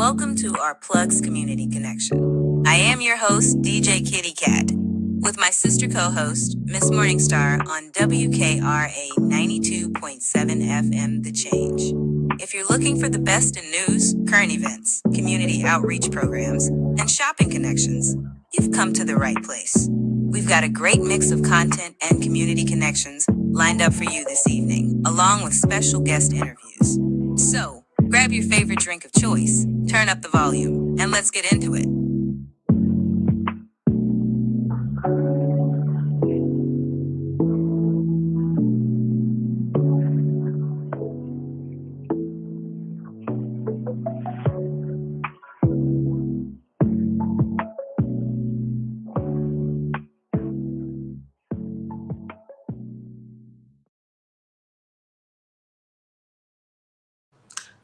welcome to our Plugs Community Connection. I am your host, DJ Kitty Cat, with my sister co-host, Miss Morningstar on WKRA 92.7 FM The Change. If you're looking for the best in news, current events, community outreach programs, and shopping connections, you've come to the right place. We've got a great mix of content and community connections lined up for you this evening, along with special guest interviews. So, grab your favorite drink of choice, turn up the volume, and let's get into it.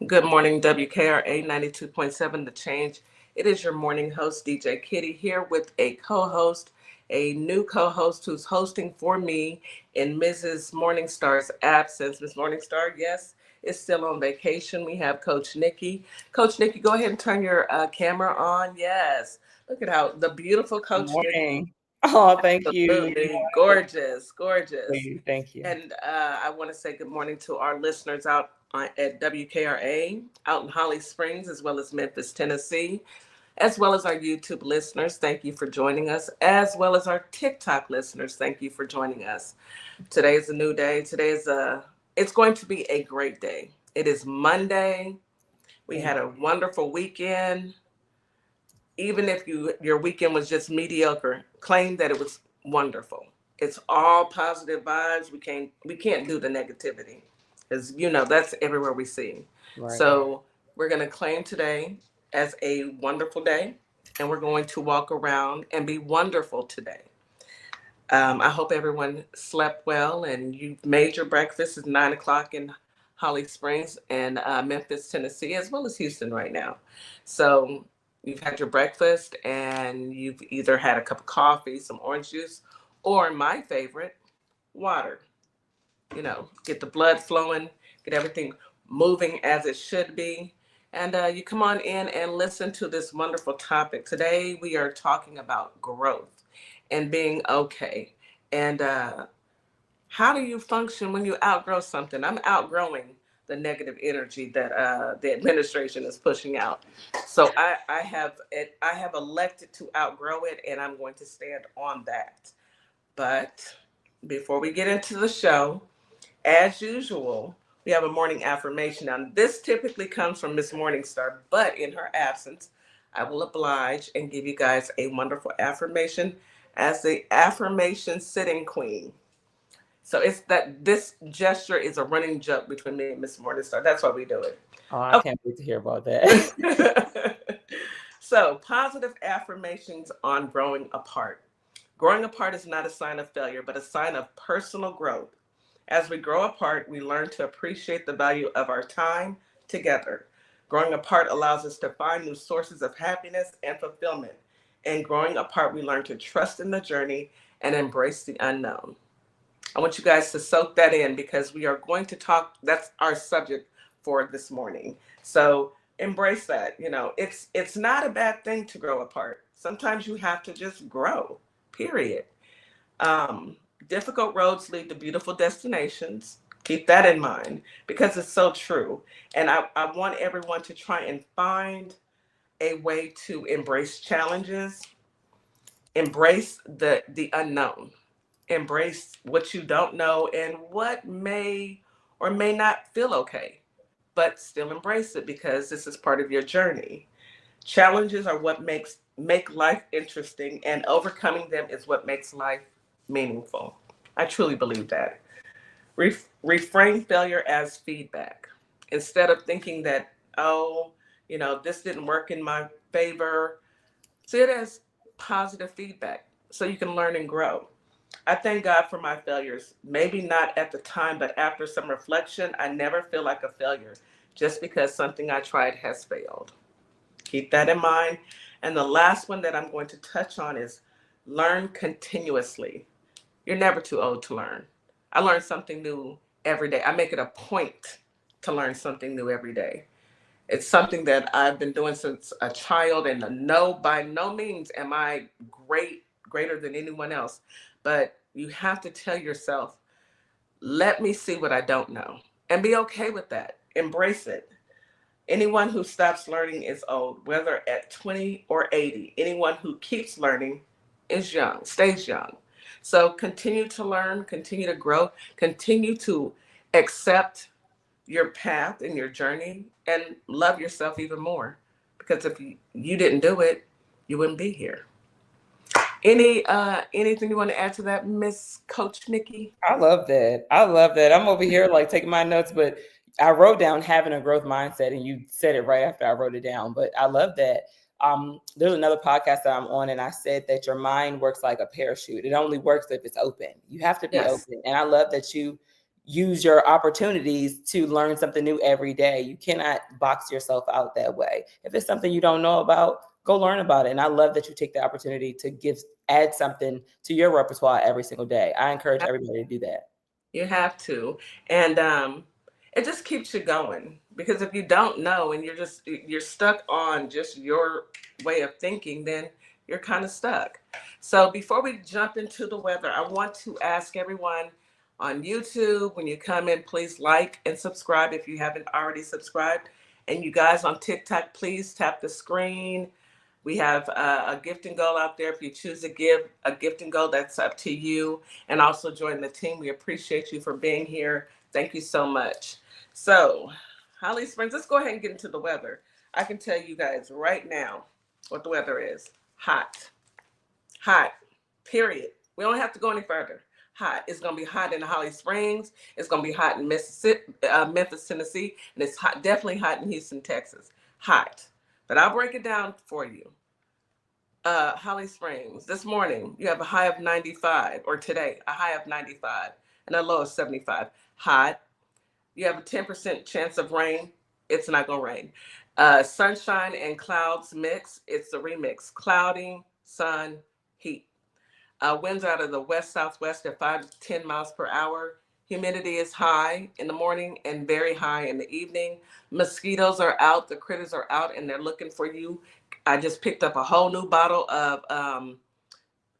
Good morning, WKRA 92.7 The Change. It is your morning host, DJ Kitty, here with a co-host, a new co-host who's hosting for me in Mrs. Morningstar's absence. Ms. Morningstar, yes, is still on vacation. We have Coach Nikki. Coach Nikki, go ahead and turn your camera on. Yes. Look at how the beautiful Coach Nikki. Oh, thank you. Absolutely gorgeous, gorgeous. Thank you. And I want to say good morning to our listeners out at WKRA, out in Holly Springs, as well as Memphis, Tennessee, as well as our YouTube listeners. Thank you for joining us, as well as our TikTok listeners. Thank you for joining us. Today is a new day. It's going to be a great day. It is Monday. We had a wonderful weekend. Even if your weekend was just mediocre, claim that it was wonderful. It's all positive vibes. We can't do the negativity, because that's everywhere we see. Right. So we're going to claim today as a wonderful day, and we're going to walk around and be wonderful today. I hope everyone slept well and you made your breakfast. It's 9:00 in Holly Springs and Memphis, Tennessee, as well as Houston right now. So you've had your breakfast and you've either had a cup of coffee, some orange juice, or my favorite, water. Get the blood flowing, get everything moving as it should be. And you come on in and listen to this wonderful topic. Today, we are talking about growth and being okay. And how do you function when you outgrow something? I'm outgrowing the negative energy that the administration is pushing out. So I have elected to outgrow it, and I'm going to stand on that. But before we get into the show, as usual, we have a morning affirmation. Now, this typically comes from Miss Morningstar, but in her absence, I will oblige and give you guys a wonderful affirmation as the affirmation sitting queen. So it's that this gesture is a running joke between me and Miss Morningstar. That's why we do it. Oh, I can't wait to hear about that. So, positive affirmations on growing apart. Growing apart is not a sign of failure, but a sign of personal growth. As we grow apart, we learn to appreciate the value of our time together. Growing apart allows us to find new sources of happiness and fulfillment. And growing apart, we learn to trust in the journey and embrace the unknown. I want you guys to soak that in, because we are going to talk, that's our subject for this morning. So embrace that. It's not a bad thing to grow apart. Sometimes you have to just grow, period. Difficult roads lead to beautiful destinations. Keep that in mind, because it's so true. And I want everyone to try and find a way to embrace challenges, embrace the unknown, embrace what you don't know and what may or may not feel okay, but still embrace it, because this is part of your journey. Challenges are what make life interesting, and overcoming them is what makes life meaningful. I truly believe that. Reframe failure as feedback. Instead of thinking that, this didn't work in my favor, see it as positive feedback so you can learn and grow. I thank God for my failures. Maybe not at the time, but after some reflection, I never feel like a failure just because something I tried has failed. Keep that in mind. And the last one that I'm going to touch on is learn continuously. You're never too old to learn. I learn something new every day. I make it a point to learn something new every day. It's something that I've been doing since a child, and no, by no means am I greater than anyone else. But you have to tell yourself, let me see what I don't know, and be okay with that. Embrace it. Anyone who stops learning is old, whether at 20 or 80. Anyone who keeps learning is young, stays young. So continue to learn, continue to grow, continue to accept your path and your journey, and love yourself even more. Because if you didn't do it, you wouldn't be here. Anything you want to add to that, Miss Coach Nikki? I love that. I love that. I'm over here like taking my notes, but I wrote down having a growth mindset, and you said it right after I wrote it down. But I love that. There's another podcast that I'm on, and I said that your mind works like a parachute. It only works if it's open. You have to be Yes. open. And I love that you use your opportunities to learn something new every day. You cannot box yourself out that way. If it's something you don't know about, go learn about it. And I love that you take the opportunity to add something to your repertoire every single day. I encourage everybody to do that. You have to. And it just keeps you going, because if you don't know and you're stuck on just your way of thinking, then you're kind of stuck. So before we jump into the weather, I want to ask everyone on YouTube, when you come in, please like and subscribe if you haven't already subscribed. And you guys on TikTok, please tap the screen. We have a gift and goal out there. If you choose to give a gift and goal, that's up to you. And also join the team. We appreciate you for being here. Thank you so much. So, Holly Springs, let's go ahead and get into the weather. I can tell you guys right now what the weather is. Hot. Hot. Period. We don't have to go any further. Hot. It's going to be hot in Holly Springs. It's going to be hot in Mississippi, Memphis, Tennessee. And it's hot, definitely hot in Houston, Texas. Hot. But I'll break it down for you. Holly Springs, this morning, you have a high of 95, or today, a high of 95 and a low of 75. Hot. You have a 10% chance of rain. It's not going to rain. Sunshine and clouds mix. It's a remix. Cloudy, sun, heat. Winds out of the west-southwest at 5 to 10 miles per hour. Humidity is high in the morning and very high in the evening. Mosquitoes are out. The critters are out, and they're looking for you. I just picked up a whole new bottle of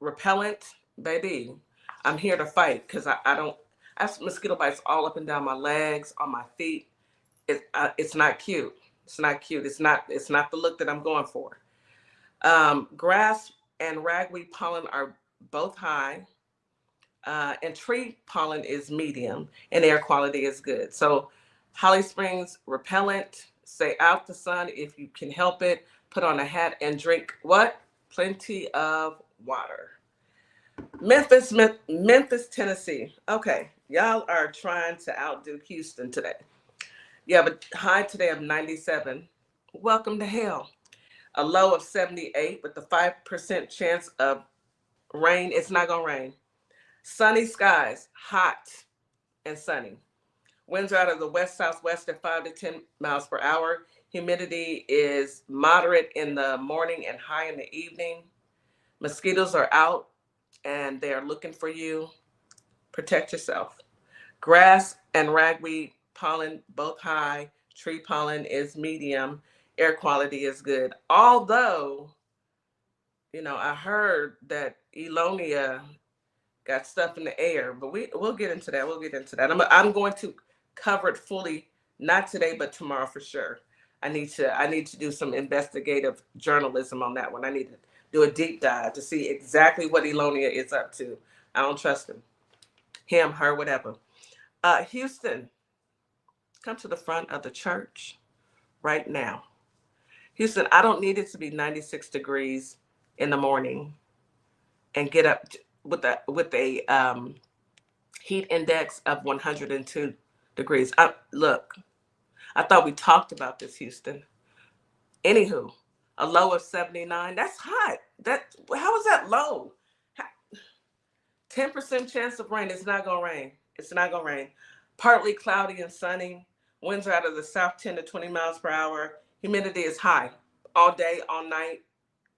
repellent. Baby, I'm here to fight, because I have mosquito bites all up and down my legs, on my feet. It's not cute. It's not cute. It's not the look that I'm going for. Grass and ragweed pollen are both high. And tree pollen is medium, and air quality is good. So Holly Springs, repellent, stay out the sun if you can help it. Put on a hat and drink what? Plenty of water. Memphis, Tennessee. Okay, y'all are trying to outdo Houston today. You have a high today of 97. Welcome to hell. A low of 78 with a 5% chance of rain. It's not going to rain. Sunny skies, hot and sunny. Winds are out of the west-southwest at 5 to 10 miles per hour. Humidity is moderate in the morning and high in the evening. Mosquitoes are out, and they are looking for you. Protect yourself. Grass and ragweed pollen, both high. Tree pollen is medium. Air quality is good. Although, I heard that Elonia got stuff in the air, but we'll get into that. We'll get into that. I'm going to cover it fully, not today, but tomorrow for sure. I need to do some investigative journalism on that one. I need to do a deep dive to see exactly what Elonia is up to. I don't trust him, her, whatever. Houston, come to the front of the church right now. Houston, I don't need it to be 96 degrees in the morning and get up with a heat index of 102 degrees. Look, I thought we talked about this, Houston. Anywho, a low of 79. That's hot. How is that low? 10% chance of rain. It's not gonna rain. It's not gonna rain. Partly cloudy and sunny. Winds are out of the south 10 to 20 miles per hour. Humidity is high all day, all night.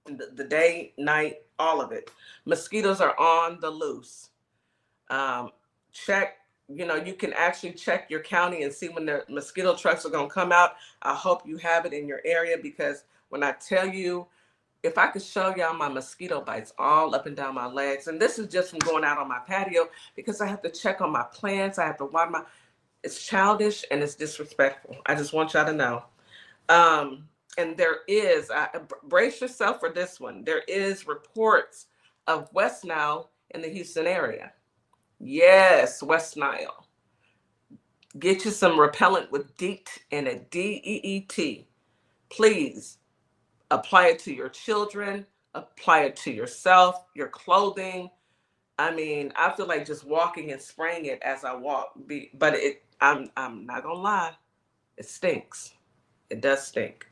The day, night, all of it. Mosquitoes are on the loose. Check you can actually check your county and see when the mosquito trucks are going to come out. I hope you have it in your area, because when I tell you, if I could show y'all my mosquito bites all up and down my legs, and this is just from going out on my patio, because I have to check on my plants. I have to water it's childish and it's disrespectful. I just want y'all to know. And there is, brace yourself for this one. There is reports of West Nile in the Houston area. Yes, West Nile. Get you some repellent with DEET in it, DEET. Please apply it to your children, apply it to yourself, your clothing. I mean, I feel like just walking and spraying it as I walk. But I'm not gonna lie, it stinks. It does stink.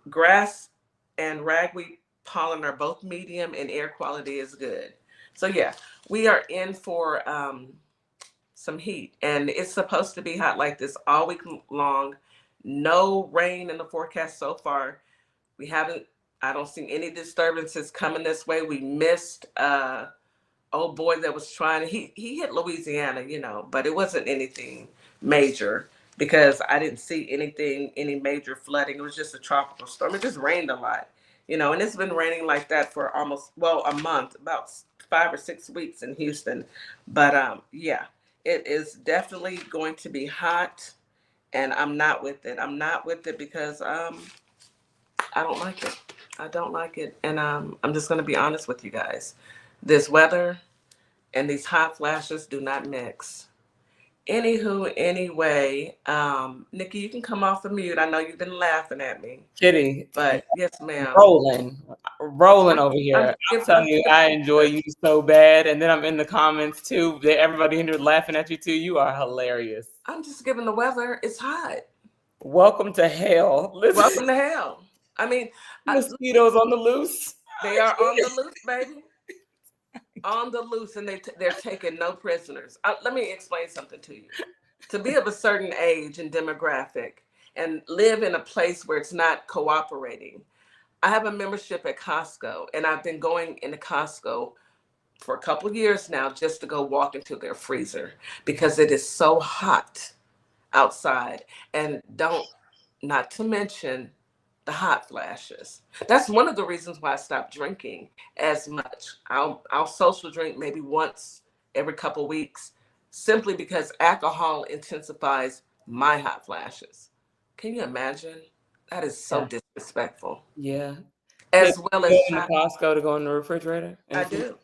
Grass and ragweed pollen are both medium, and air quality is good. So yeah, we are in for some heat, and it's supposed to be hot like this all week long. No rain in the forecast so far. I don't see any disturbances coming this way. We missed old boy that was trying, he hit Louisiana, but it wasn't anything major, because I didn't see any major flooding. It was just a tropical storm. It just rained a lot, and it's been raining like that for almost, a month, about 5 or 6 weeks in Houston. But yeah, it is definitely going to be hot, and I'm not with it. I'm not with it because I don't like it. I don't like it. And I'm just going to be honest with you guys. This weather and these hot flashes do not mix. Anywho, anyway, Nikki, you can come off the mute. I know you've been laughing at me. Kitty, But yes, ma'am. Rolling over here. I'm telling you, I enjoy you so bad. And then I'm in the comments too. Everybody in here laughing at you too. You are hilarious. I'm just giving the weather. It's hot. Welcome to hell. Listen. Welcome to hell. I mean, mosquitoes on the loose. They are on the loose, baby. On the loose, and they're taking no prisoners. Let me explain something to you. To be of a certain age and demographic and live in a place where it's not cooperating. I have a membership at Costco, and I've been going into Costco for a couple of years now just to go walk into their freezer, because it is so hot outside, and not to mention the hot flashes. That's one of the reasons why I stopped drinking as much. I'll social drink maybe once every couple of weeks, simply because alcohol intensifies my hot flashes. Can you imagine? That is so disrespectful. Yeah. As well as in the Costco to go in the refrigerator. I do.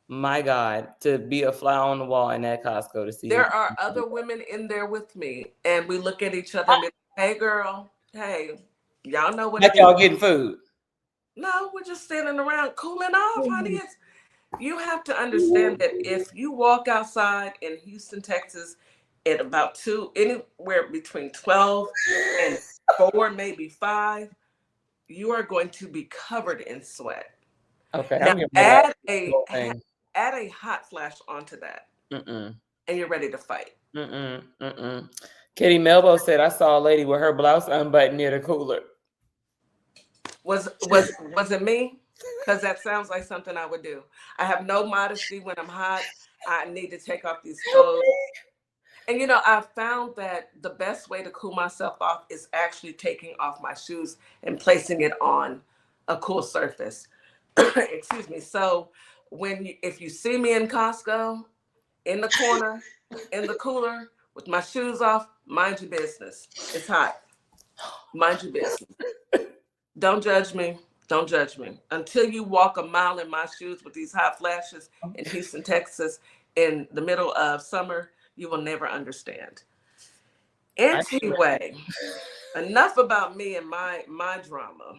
My God, to be a fly on the wall in that Costco to see. There are other women in there with me, and we look at each other and be like, hey girl, hey, y'all know what? Like y'all getting food? No, we're just standing around cooling off, honey. You have to understand that if you walk outside in Houston, Texas, at about anywhere between 12 and 4, maybe 5, you are going to be covered in sweat. Okay. Now add a hot flash onto that, and you're ready to fight. Kitty Melbo said, I saw a lady with her blouse unbuttoned near the cooler. Was it me? Because that sounds like something I would do. I have no modesty when I'm hot. I need to take off these clothes. And I found that the best way to cool myself off is actually taking off my shoes and placing it on a cool surface. Excuse me. So if you see me in Costco, in the corner, in the cooler, with my shoes off, mind your business. It's hot. Mind your business. Don't judge me. Don't judge me. Until you walk a mile in my shoes with these hot flashes in Houston, Texas, in the middle of summer, you will never understand. Anyway, enough about me and my drama.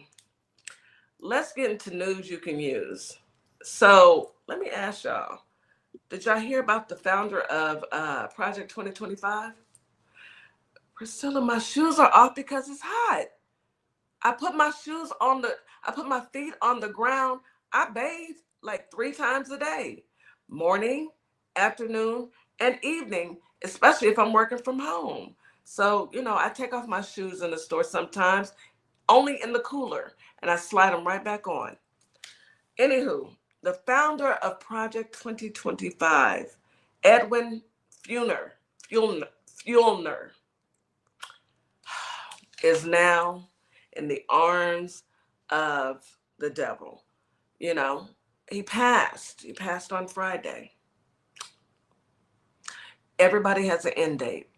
Let's get into news you can use. So let me ask y'all, did y'all hear about the founder of Project 2025? Priscilla, my shoes are off because it's hot. I put my feet on the ground. I bathe like 3 times a day, morning, afternoon, and evening, especially if I'm working from home. So, I take off my shoes in the store sometimes, only in the cooler, and I slide them right back on. Anywho, the founder of Project 2025, Edwin Fuellner is now in the arms of the devil. You know, he passed. He passed on Friday. Everybody has an end date.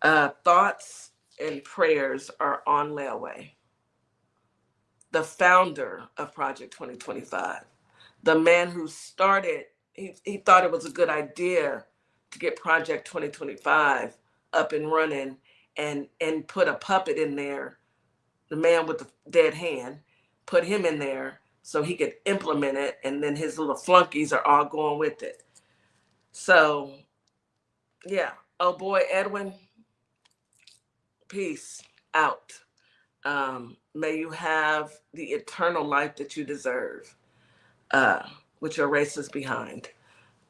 Thoughts and prayers are on layaway. The founder of Project 2025, the man who started, he thought it was a good idea to get Project 2025 up and running and put a puppet in there, the man with the dead hand, put him in there so he could implement it, and then his little flunkies are all going with it. So, yeah. Oh boy, Edwin, peace out. May you have the eternal life that you deserve, with your races behind.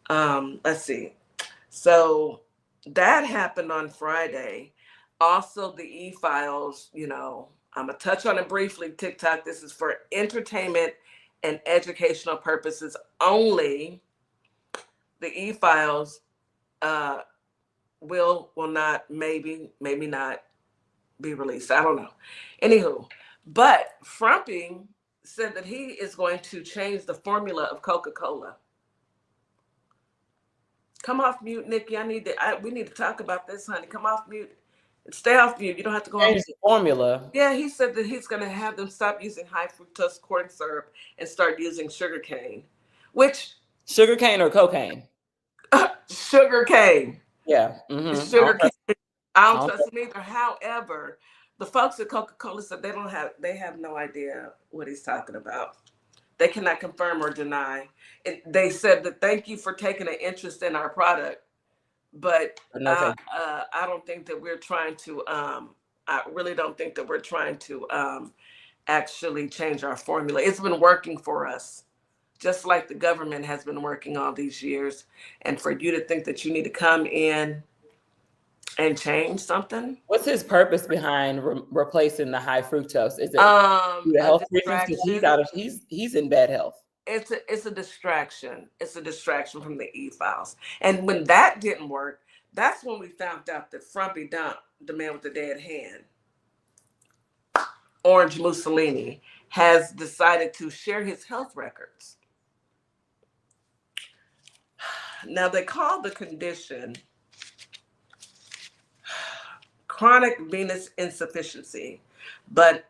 Let's see. So that happened on Friday. Also, the e-files, I'm going to touch on it briefly. TikTok, this is for entertainment and educational purposes only. The e-files will not, maybe not be released. I don't know. Anywho, but Frumpy said that he is going to change the formula of Coca-Cola. Come off mute, Nikki. We need to talk about this, honey. Come off mute. Stay off mute. You don't have to go on Change the formula. Yeah, he said that he's going to have them stop using high fructose corn syrup and start using sugar cane. Sugar cane or cocaine? Sugar cane. Yeah. Sugar cane. I don't trust him either. However, the folks at Coca-Cola said they have no idea what he's talking about. They cannot confirm or deny. They said that thank you for taking an interest in our product, but I don't think that we're trying to. I really don't think that we're trying to actually change our formula. It's been working for us, just like the government has been working all these years. And for you to think that you need to come in and change something. What's his purpose behind replacing the high fructose? Is it the health reasons? Because he's in bad health. It's a distraction. It's a distraction from the e-files. And when that didn't work, that's when we found out that Frumpy Dump, the man with the dead hand, Orange Mussolini, has decided to share his health records. Now they call the condition chronic venous insufficiency, but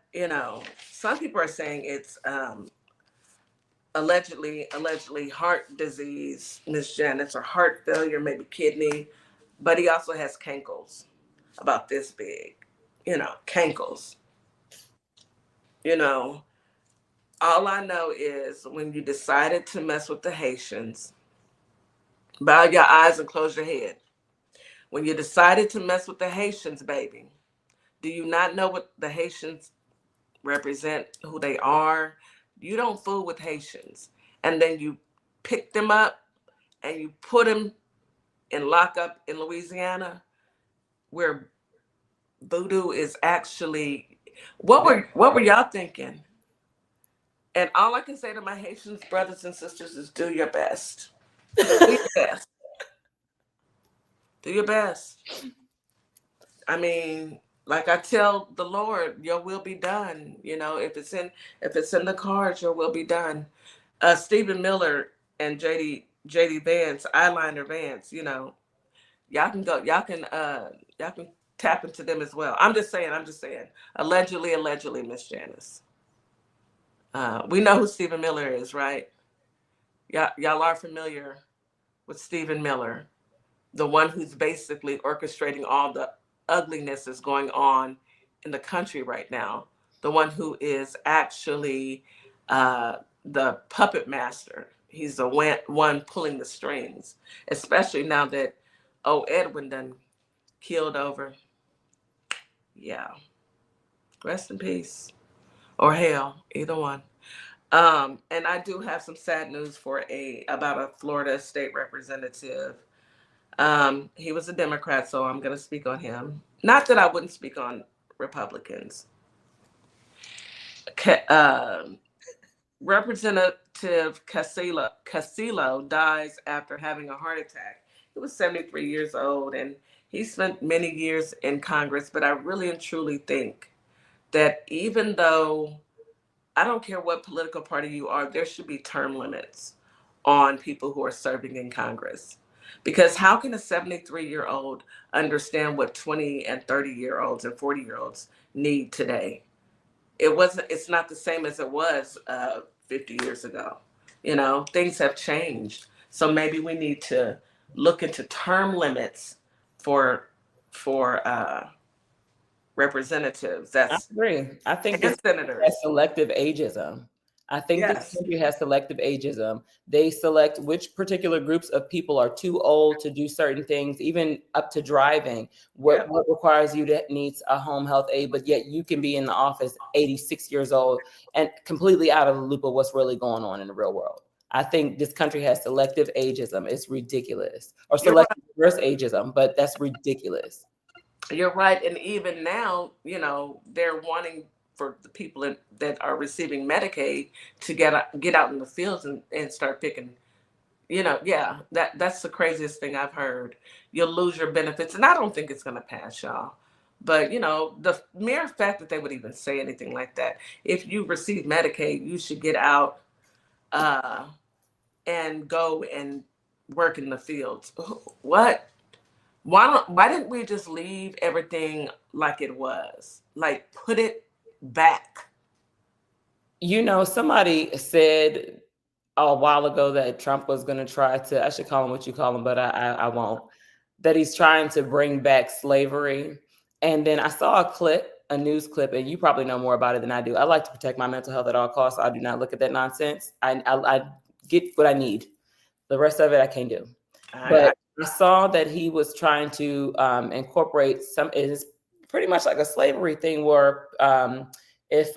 some people are saying it's allegedly heart disease, Miss Janice, or heart failure, maybe kidney, but he also has cankles about this big, cankles. All I know is when you decided to mess with the Haitians, bow your eyes and close your head. When you decided to mess with the Haitians, baby, do you not know what the Haitians represent, who they are? You don't fool with Haitians. And then you pick them up and you put them in lockup in Louisiana, where voodoo is actually, what were y'all thinking? And all I can say to my Haitian brothers and sisters is do your best. Do your best. Do your best. I mean, like I tell the Lord, your will be done. If it's in the cards, your will be done. Stephen Miller and JD Vance, eyeliner Vance, y'all can go, y'all can tap into them as well. I'm just saying. Allegedly, Miss Janice. We know who Stephen Miller is, right? Y'all are familiar with Stephen Miller, the one who's basically orchestrating all the ugliness that's going on in the country right now. The one who is actually the puppet master. He's the one pulling the strings, especially now that Edwin done keeled over. Yeah. Rest in peace. Or hell, either one. And I do have some sad news about a Florida state representative. He was a Democrat, so I'm going to speak on him. Not that I wouldn't speak on Republicans. Representative Castillo dies after having a heart attack. he was 73 years old, and he spent many years in Congress. But I really and truly think that even though I don't care what political party you are, there should be term limits on people who are serving in Congress. Because how can a 73-year-old understand what 20 and 30-year-olds and 40-year-olds need today? It's not the same as it was 50 years ago. Things have changed. So maybe we need to look into term limits for representatives. I agree. I think And this senators. has selective ageism. I think this Yes. country has selective ageism. They select which particular groups of people are too old to do certain things, even up to driving. What requires you to needs a home health aid, but yet you can be in the office 86 years old and completely out of the loop of what's really going on in the real world. I think this country has selective ageism. It's ridiculous. Or selective reverse ageism, but that's ridiculous. You're right. And even now, they're wanting for the people that are receiving Medicaid to get out in the fields and start picking, that's the craziest thing I've heard. You'll lose your benefits. And I don't think it's going to pass, y'all. But, the mere fact that they would even say anything like that, if you receive Medicaid, you should get out and go and work in the fields. What? Why didn't we just leave everything like it was? Like, put it back. Somebody said a while ago that Trump was going to try to, I should call him what you call him, but I won't, that he's trying to bring back slavery. And then I saw a news clip, and you probably know more about it than I do. I like to protect my mental health at all costs. So I do not look at that nonsense. I get what I need. The rest of it I can't do. But I saw that he was trying to incorporate it's pretty much like a slavery thing where if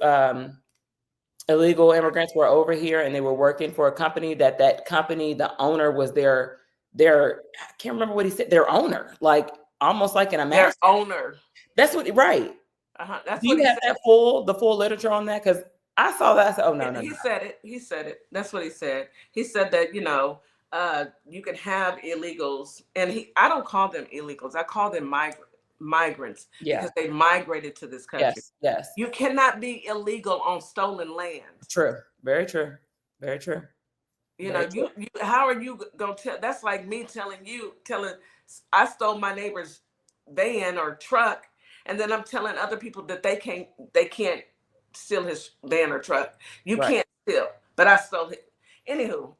illegal immigrants were over here and they were working for a company, that company, the owner was their I can't remember what he said, their owner, like almost like an Their owner. That's what, right. That's Do what you he have said. The full literature on that? Because I saw that. I said, oh, no. He said it. That's what he said. He said that, you can have illegals, and I don't call them illegals. I call them migrants because they migrated to this country. Yes. You cannot be illegal on stolen land. True. Very true. Very true. How are you going to tell? That's like me telling I stole my neighbor's van or truck, and then I'm telling other people that they can't steal his van or truck. You can't steal, but I stole it. Anywho,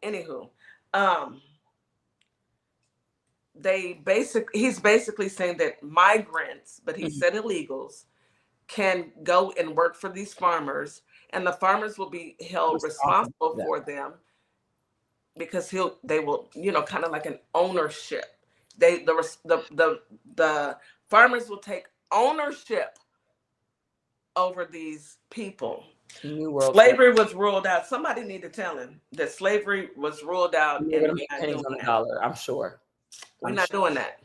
he's basically saying that migrants, but he said illegals, can go and work for these farmers, and the farmers will be held responsible for them because they will, kind of like an ownership. The farmers will take ownership over these people. Slavery was ruled out. Somebody need to tell him that slavery was ruled out. And we're not doing on the dollar, I'm sure. We're not doing that.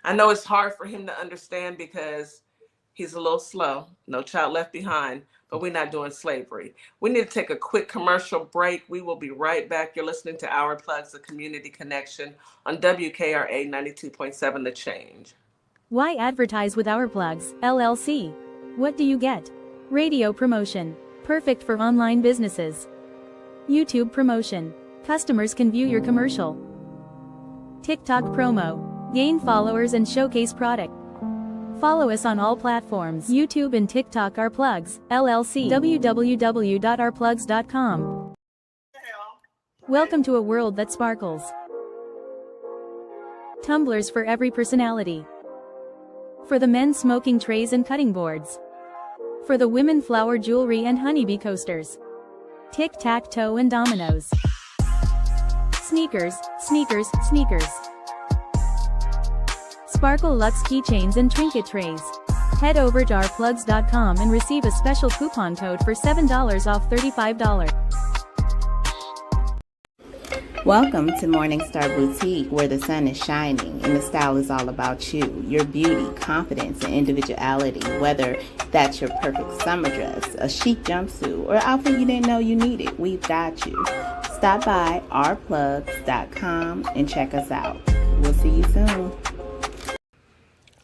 I know it's hard for him to understand because he's a little slow. No child left behind. But we're not doing slavery. We need to take a quick commercial break. We will be right back. You're listening to Our Plugs, the Community Connection on WKRA 92.7 The Change. Why advertise with Our Plugs, LLC? What do you get? Radio promotion. Perfect for online businesses. YouTube promotion. Customers can view your commercial. TikTok promo. Gain followers and showcase product. Follow us on all platforms, YouTube and TikTok. Our Plugs, LLC, www.ourplugs.com. Welcome to a world that sparkles. Tumblers for every personality. For the men, smoking trays and cutting boards. For the women, flower jewelry and honeybee coasters. Tic-tac-toe and dominoes. Sneakers. Sparkle Luxe keychains and trinket trays. Head over to ourplugs.com and receive a special coupon code for $7 off $35. Welcome to Morningstar Boutique, where the sun is shining and the style is all about you, your beauty, confidence, and individuality. Whether that's your perfect summer dress, a chic jumpsuit, or outfit you didn't know you needed, we've got you. Stop by ourplugs.com and check us out. We'll see you soon.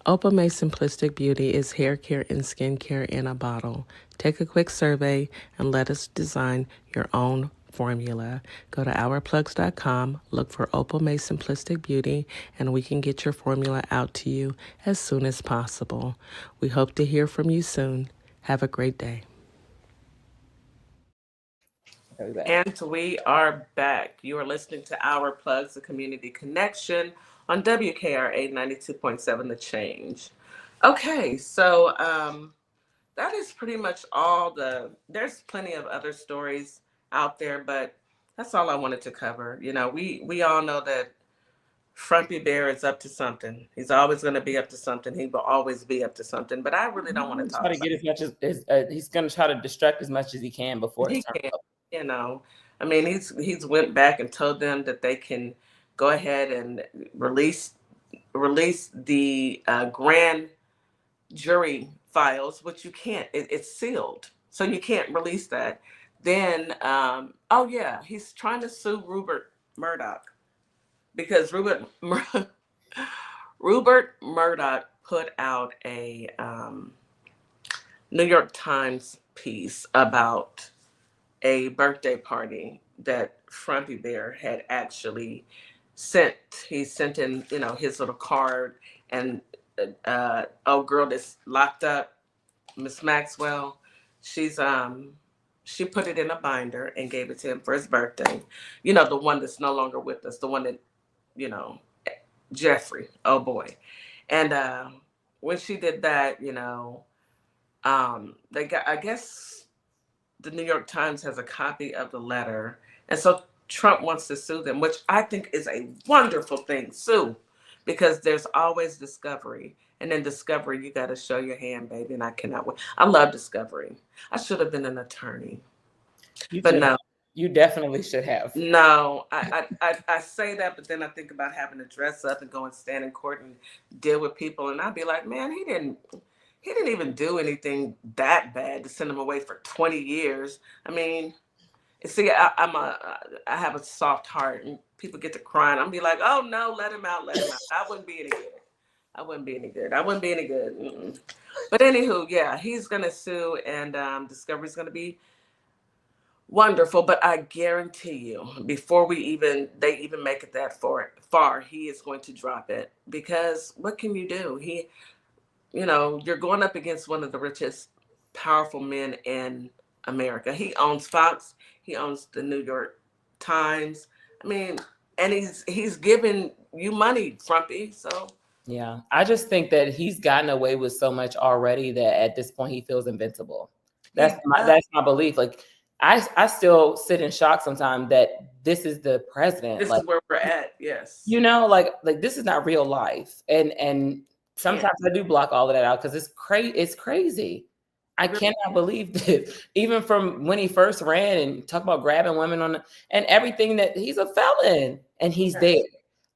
Opal May Simplistic Beauty is hair care and skincare in a bottle. Take a quick survey and let us design your own formula. Go to ourplugs.com, look for Opal May Simplistic Beauty, and we can get your formula out to you as soon as possible. We hope to hear from you soon. Have a great day. And we are back. You are listening to Our Plugs, the Community Connection on WKRA 92.7 The Change. Okay, so that is pretty much all there's plenty of other stories out there, but that's all I wanted to cover. You know, we all know that Frumpy Bear is up to something. He's always going to be up to something. He will always be up to something, but I really don't want to talk about it. Get as much as he's going to try to distract as much as he can before he his turn can. up. You know, I mean, he's went back and told them that they can go ahead and release the grand jury files, which you can't. It's sealed, so you can't release that. Then, oh yeah, he's trying to sue Rupert Murdoch because Rupert Murdoch put out a New York Times piece about a birthday party that Frumpy Bear had actually sent. He sent in, you know, his little card, and old girl that's locked up, Miss Maxwell, she's she put it in a binder and gave it to him for his birthday. You know, the one that's no longer with us, the one that, you know, Jeffrey, oh boy. And when she did that, you know, they got, I guess the New York Times has a copy of the letter. And so Trump wants to sue them, which I think is a wonderful thing. Sue, because there's always discovery. And in discovery, you got to show your hand, baby. And I cannot wait. I love discovery. I should have been an attorney. No. You definitely should have. No, I say that, but then I think about having to dress up and go and stand in court and deal with people. And I'd be like, man, he didn't even do anything that bad to send him away for 20 years. I mean, see, I have a soft heart, and people get to crying. I'm be like, oh no, let him out. I wouldn't be any good. Mm-mm. But anywho, yeah, he's gonna sue, and Discovery's gonna be wonderful. But I guarantee you, before they even make it that far, he is going to drop it, because what can you do? You know, you're going up against one of the richest, powerful men in America. He owns Fox. He owns the New York Times. I mean, and he's giving you money, Frumpy. So yeah, I just think that he's gotten away with so much already that at this point he feels invincible. That's my belief. Like I still sit in shock sometimes that this is the president. This is where we're at. Yes. You know, like this is not real life, and sometimes I do block all of that out because it's crazy. I cannot believe this. Even from when he first ran and talk about grabbing women and everything, that he's a felon and he's there.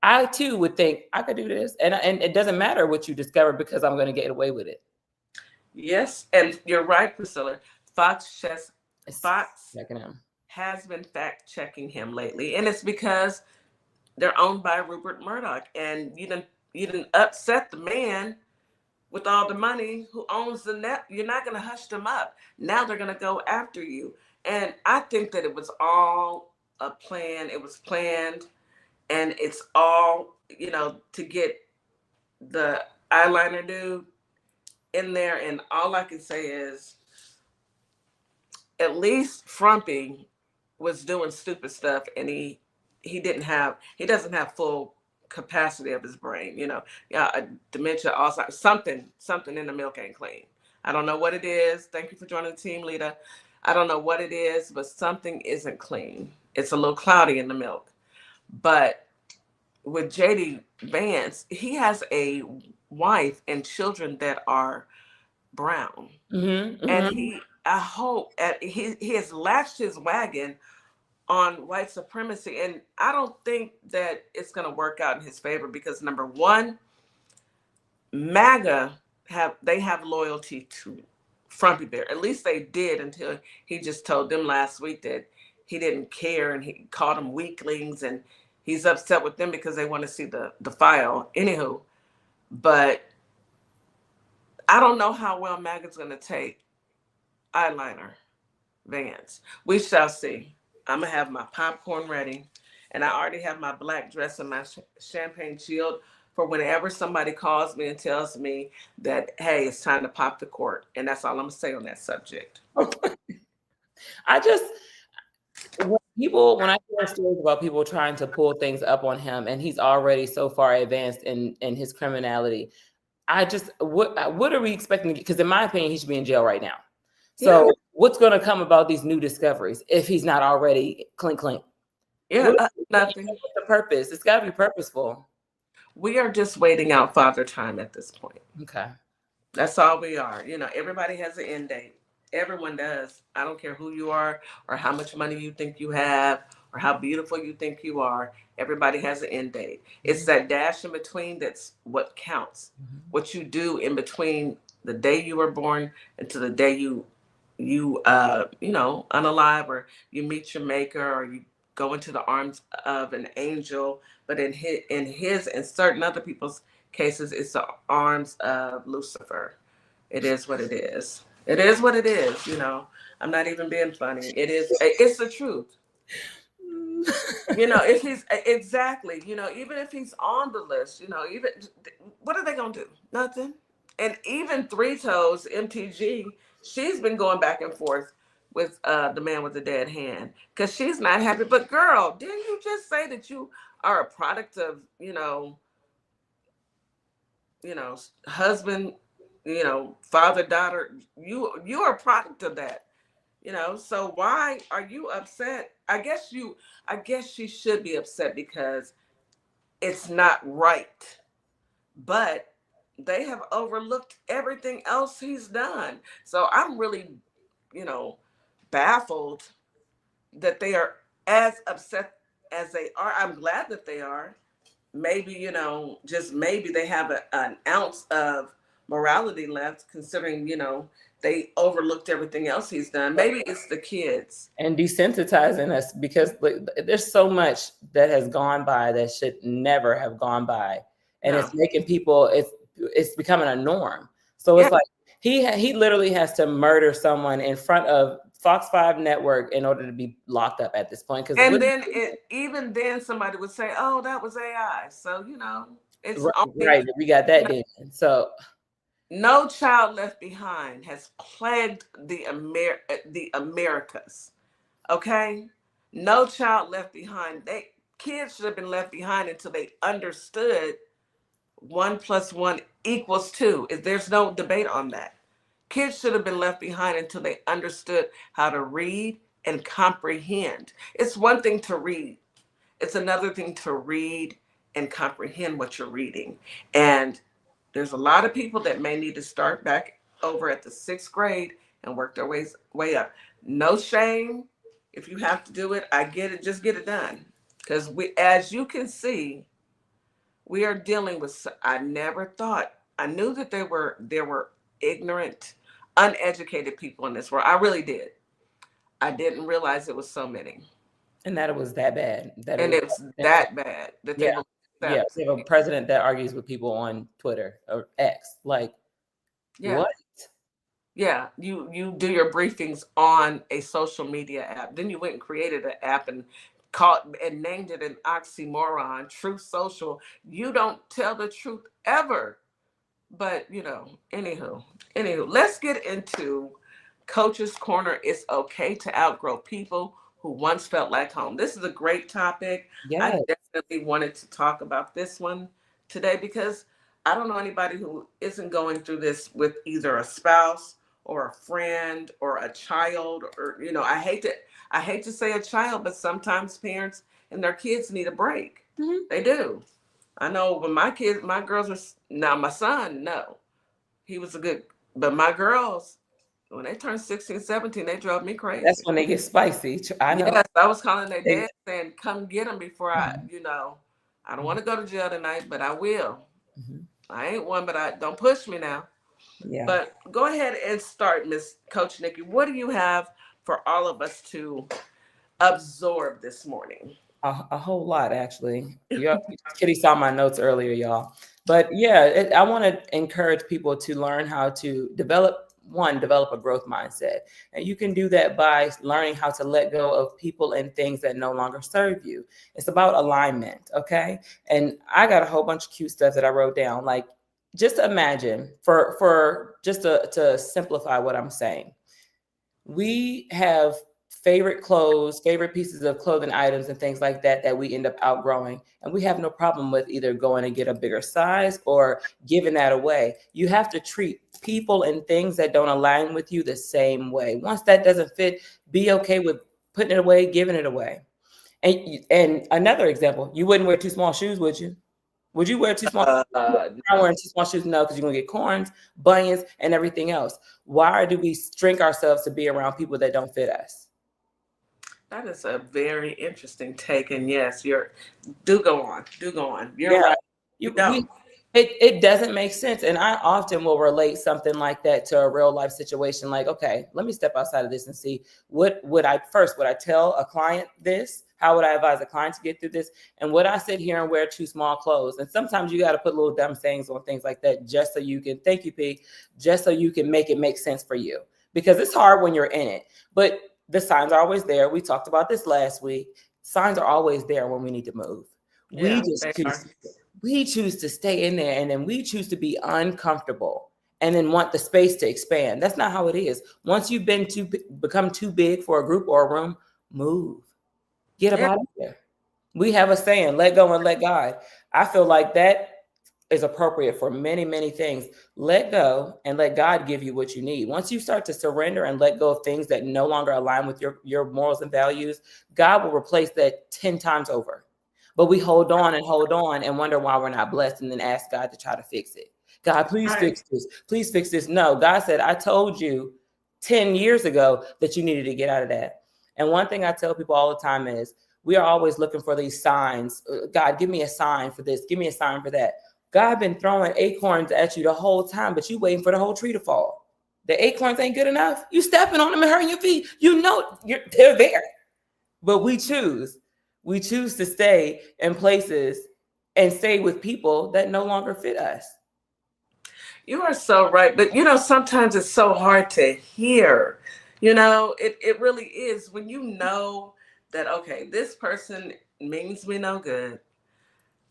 I too would think I could do this, and it doesn't matter what you discover because I'm going to get away with it. Yes, and you're right, Priscilla. Fox has been fact checking him lately, and it's because they're owned by Rupert Murdoch, and you didn't upset the man with all the money who owns the net. You're not going to hush them up. Now they're going to go after you. And I think that it was all a plan. It was planned, and it's all, you know, to get the eyeliner dude in there. And all I can say is, at least Frumpy was doing stupid stuff, and he doesn't have full capacity of his brain, you know. Yeah, dementia, Alzheimer's, something in the milk ain't clean. I don't know what it is. Thank you for joining the team, Lita. I don't know what it is, but something isn't clean. It's a little cloudy in the milk. But with JD Vance, he has a wife and children that are brown. Mm-hmm. And I hope he has latched his wagon on white supremacy. And I don't think that it's going to work out in his favor, because number one, MAGA have loyalty to Frumpy Bear. At least they did, until he just told them last week that he didn't care, and he called them weaklings, and He's upset with them because they want to see the file. Anywho, but I don't know how well Maggie's going to take eyeliner Vans. We shall see. I'm going to have my popcorn ready. And I already have my black dress and my champagne shield for whenever somebody calls me and tells me that, hey, it's time to pop the cork. And that's all I'm going to say on that subject. I just, when I hear stories about people trying to pull things up on him and he's already so far advanced in his criminality, I just, what are we expecting? Because in my opinion, he should be in jail right now. So what's going to come about these new discoveries if he's not already clink? Yeah, nothing. What's the purpose? It's got to be purposeful. We are just waiting out Father Time at this point. Okay. That's all we are. You know, everybody has an end date. Everyone does. I don't care who you are or how much money you think you have or how beautiful you think you are. Everybody has an end date. It's that dash in between that's what counts. What you do in between the day you were born and to the day you know, unalive, or you meet your maker, or you go into the arms of an angel. But in his and certain other people's cases, it's the arms of Lucifer. It is what it is. It is what it is. You know, I'm not even being funny. It's the truth. You know, if he's exactly, you know, even if he's on the list, you know, even what are they gonna do? Nothing. And even Three Toes, MTG, she's been going back and forth with the man with the dead hand because she's not happy. But girl, didn't you just say that you are a product of, you know, husband, you know, father, daughter? You are a product of that. You know, so why are you upset? I guess she should be upset because it's not right. But they have overlooked everything else he's done. So I'm really, you know, baffled that they are as upset as they are. I'm glad that they are. Maybe, you know, just maybe they have an ounce of morality left, considering, you know, they overlooked everything else he's done. Maybe it's the kids. And desensitizing us, because there's so much that has gone by that should never have gone by. And it's making people, it's becoming a norm. So it's like he literally has to murder someone in front of Fox 5 network in order to be locked up at this point. And then even then somebody would say, oh, that was AI. So, you know, it's right. We got that then. So No Child Left Behind has plagued the Americas. Okay? No Child Left Behind. Kids should have been left behind until they understood 1 + 1 = 2. There's no debate on that. Kids should have been left behind until they understood how to read and comprehend. It's one thing to read. It's another thing to read and comprehend what you're reading. And there's a lot of people that may need to start back over at the 6th grade and work their way up. No shame. If you have to do it, I get it. Just get it done. Because as you can see, we are dealing with, I knew that there were ignorant, uneducated people in this world. I really did. I didn't realize it was so many. And that it was that bad. It's that bad. That they we have a president that argues with people on Twitter or X. Like, what? Yeah, you do your briefings on a social media app. Then you went and created an app and named it an oxymoron, Truth Social. You don't tell the truth ever. But, you know, anywho, let's get into Coach's Corner. It's okay to outgrow people who once felt like home. This is a great topic. Yes. I definitely wanted to talk about this one today because I don't know anybody who isn't going through this with either a spouse or a friend or a child, or, you know, I hate to say a child, but sometimes parents and their kids need a break. Mm-hmm. They do. I know when my girls are, now my son, no, he was but my girls, when they turned 16, 17, they drove me crazy. That's when they get spicy. I know. Yes, I was calling their dad saying, come get them before I don't want to go to jail tonight, but I will. Mm-hmm. I ain't one, but don't push me now. Yeah. But go ahead and start, Miss Coach Nikki. What do you have for all of us to absorb this morning? A whole lot, actually. Kitty saw my notes earlier, y'all. But yeah, I want to encourage people to learn how to develop a growth mindset. And you can do that by learning how to let go of people and things that no longer serve you. It's about alignment, okay? And I got a whole bunch of cute stuff that I wrote down. Like, just imagine, for just to simplify what I'm saying, we have favorite clothes, favorite pieces of clothing items and things like that that we end up outgrowing. And we have no problem with either going and get a bigger size or giving that away. You have to treat people and things that don't align with you the same way. Once that doesn't fit, be okay with putting it away, giving it away. And another example, you wouldn't wear too small shoes, would you? Would you wear too small? I'm wearing too small shoes? No, because you're gonna get corns, bunions, and everything else. Why do we shrink ourselves to be around people that don't fit us? That is a very interesting take, and yes, do go on. You're right. It doesn't make sense, and I often will relate something like that to a real life situation. Like, okay, let me step outside of this and see would I tell a client this? How would I advise a client to get through this? And would I sit here and wear too small clothes? And sometimes you got to put little dumb sayings on things like that just so you can, thank you, P, just so you can make it make sense for you, because it's hard when you're in it. But the signs are always there. We talked about this last week. Signs are always there when we need to move. Yeah, We choose to stay in there, and then we choose to be uncomfortable and then want the space to expand. That's not how it is. Once you've become too big for a group or a room, move. Get up out of there. We have a saying, let go and let God. I feel like that is appropriate for many, many things. Let go and let God give you what you need. Once you start to surrender and let go of things that no longer align with your morals and values, God will replace that 10 times over. But we hold on and wonder why we're not blessed, and then ask God to try to fix it. God, please fix this. Please fix this. No, God said, I told you 10 years ago that you needed to get out of that. And one thing I tell people all the time is, we are always looking for these signs. God, give me a sign for this. Give me a sign for that. God been throwing acorns at you the whole time, but you waiting for the whole tree to fall. The acorns ain't good enough. You stepping on them and hurting your feet. You know they're there. But we choose to stay in places and stay with people that no longer fit us. You are so right. But, sometimes it's so hard to hear. It really is when you know that, okay, this person means me no good,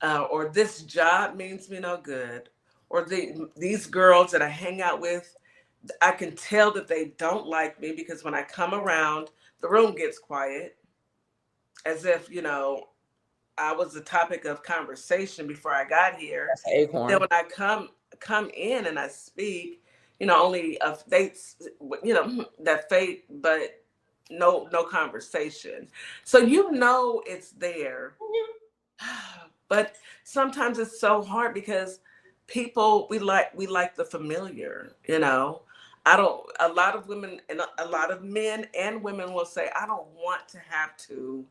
or this job means me no good, or these girls that I hang out with, I can tell that they don't like me, because when I come around, the room gets quiet, as if, I was the topic of conversation before I got here. That's an acorn. Then when I come in and I speak, only of faith, that faith, but no conversation. So it's there. But sometimes it's so hard, because people, we like the familiar, a lot of women and a lot of men and women will say, I don't want to have to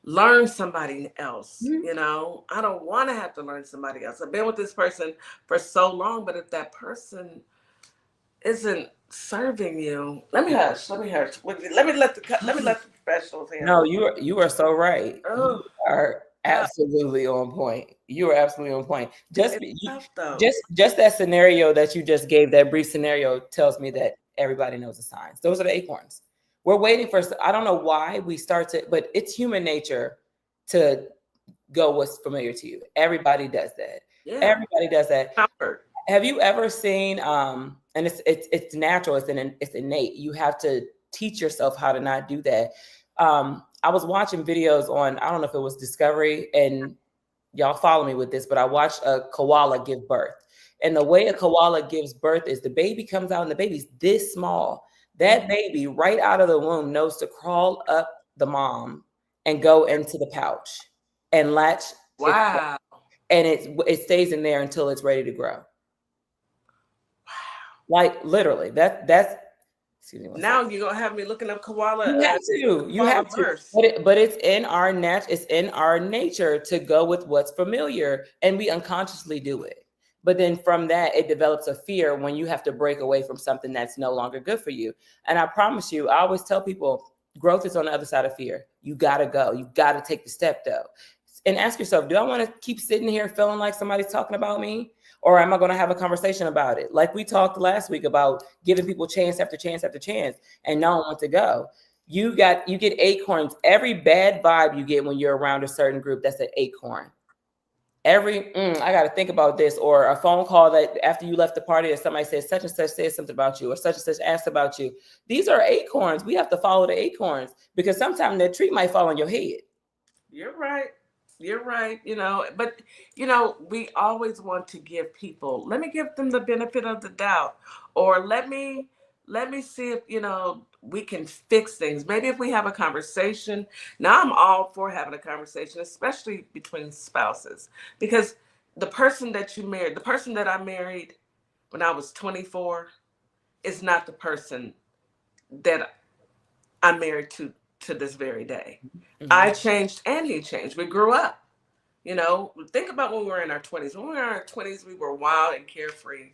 learn somebody else. I don't want to have to learn somebody else. I've been with this person for so long, but if that person isn't serving you, let me hush. Let me let the professionals handle. No, you are so right. You are absolutely on point. You are absolutely on point. Just that scenario that you just gave, that brief scenario, tells me that everybody knows the signs. Those are the acorns. We're waiting for, I don't know why we start to, but it's human nature to go what's familiar to you. Everybody does that. Yeah. Everybody does that. Comfort. Have you ever seen, and it's natural, it's innate. You have to teach yourself how to not do that. I was watching videos on, I don't know if it was Discovery, and y'all follow me with this, but I watched a koala give birth. And the way a koala gives birth is the baby comes out and the baby's this small. That baby right out of the womb knows to crawl up the mom and go into the pouch and latch. Wow. And it stays in there until it's ready to grow. Wow. Like literally, that's excuse me. Now you're gonna have me looking up koala. You have to. But it's in our nature to go with what's familiar, and we unconsciously do it. But then from that, it develops a fear when you have to break away from something that's no longer good for you. And I promise you, I always tell people, Growth is on the other side of fear. You got to go. You got to take the step though. And ask yourself, do I want to keep sitting here feeling like somebody's talking about me? Or am I going to have a conversation about it? Like we talked last week about giving people chance after chance after chance and knowing when to go. You get acorns. Every bad vibe you get when you're around a certain group, that's an acorn. I got to think about this, or a phone call that after you left the party that somebody said such and such said something about you, or such and such asked about you. These are acorns. We have to follow the acorns because sometimes that tree might fall on your head. You're right. You're right. But we always want to give people, let me give them the benefit of the doubt, or let me see if, we can fix things. Maybe if we have a conversation. Now I'm all for having a conversation, especially between spouses, because the person that you married, the person that I married when I was 24 is not the person that I'm married to this very day. Mm-hmm. I changed and he changed. We grew up. Think about when we were in our 20s. When we were in our 20s, we were wild and carefree.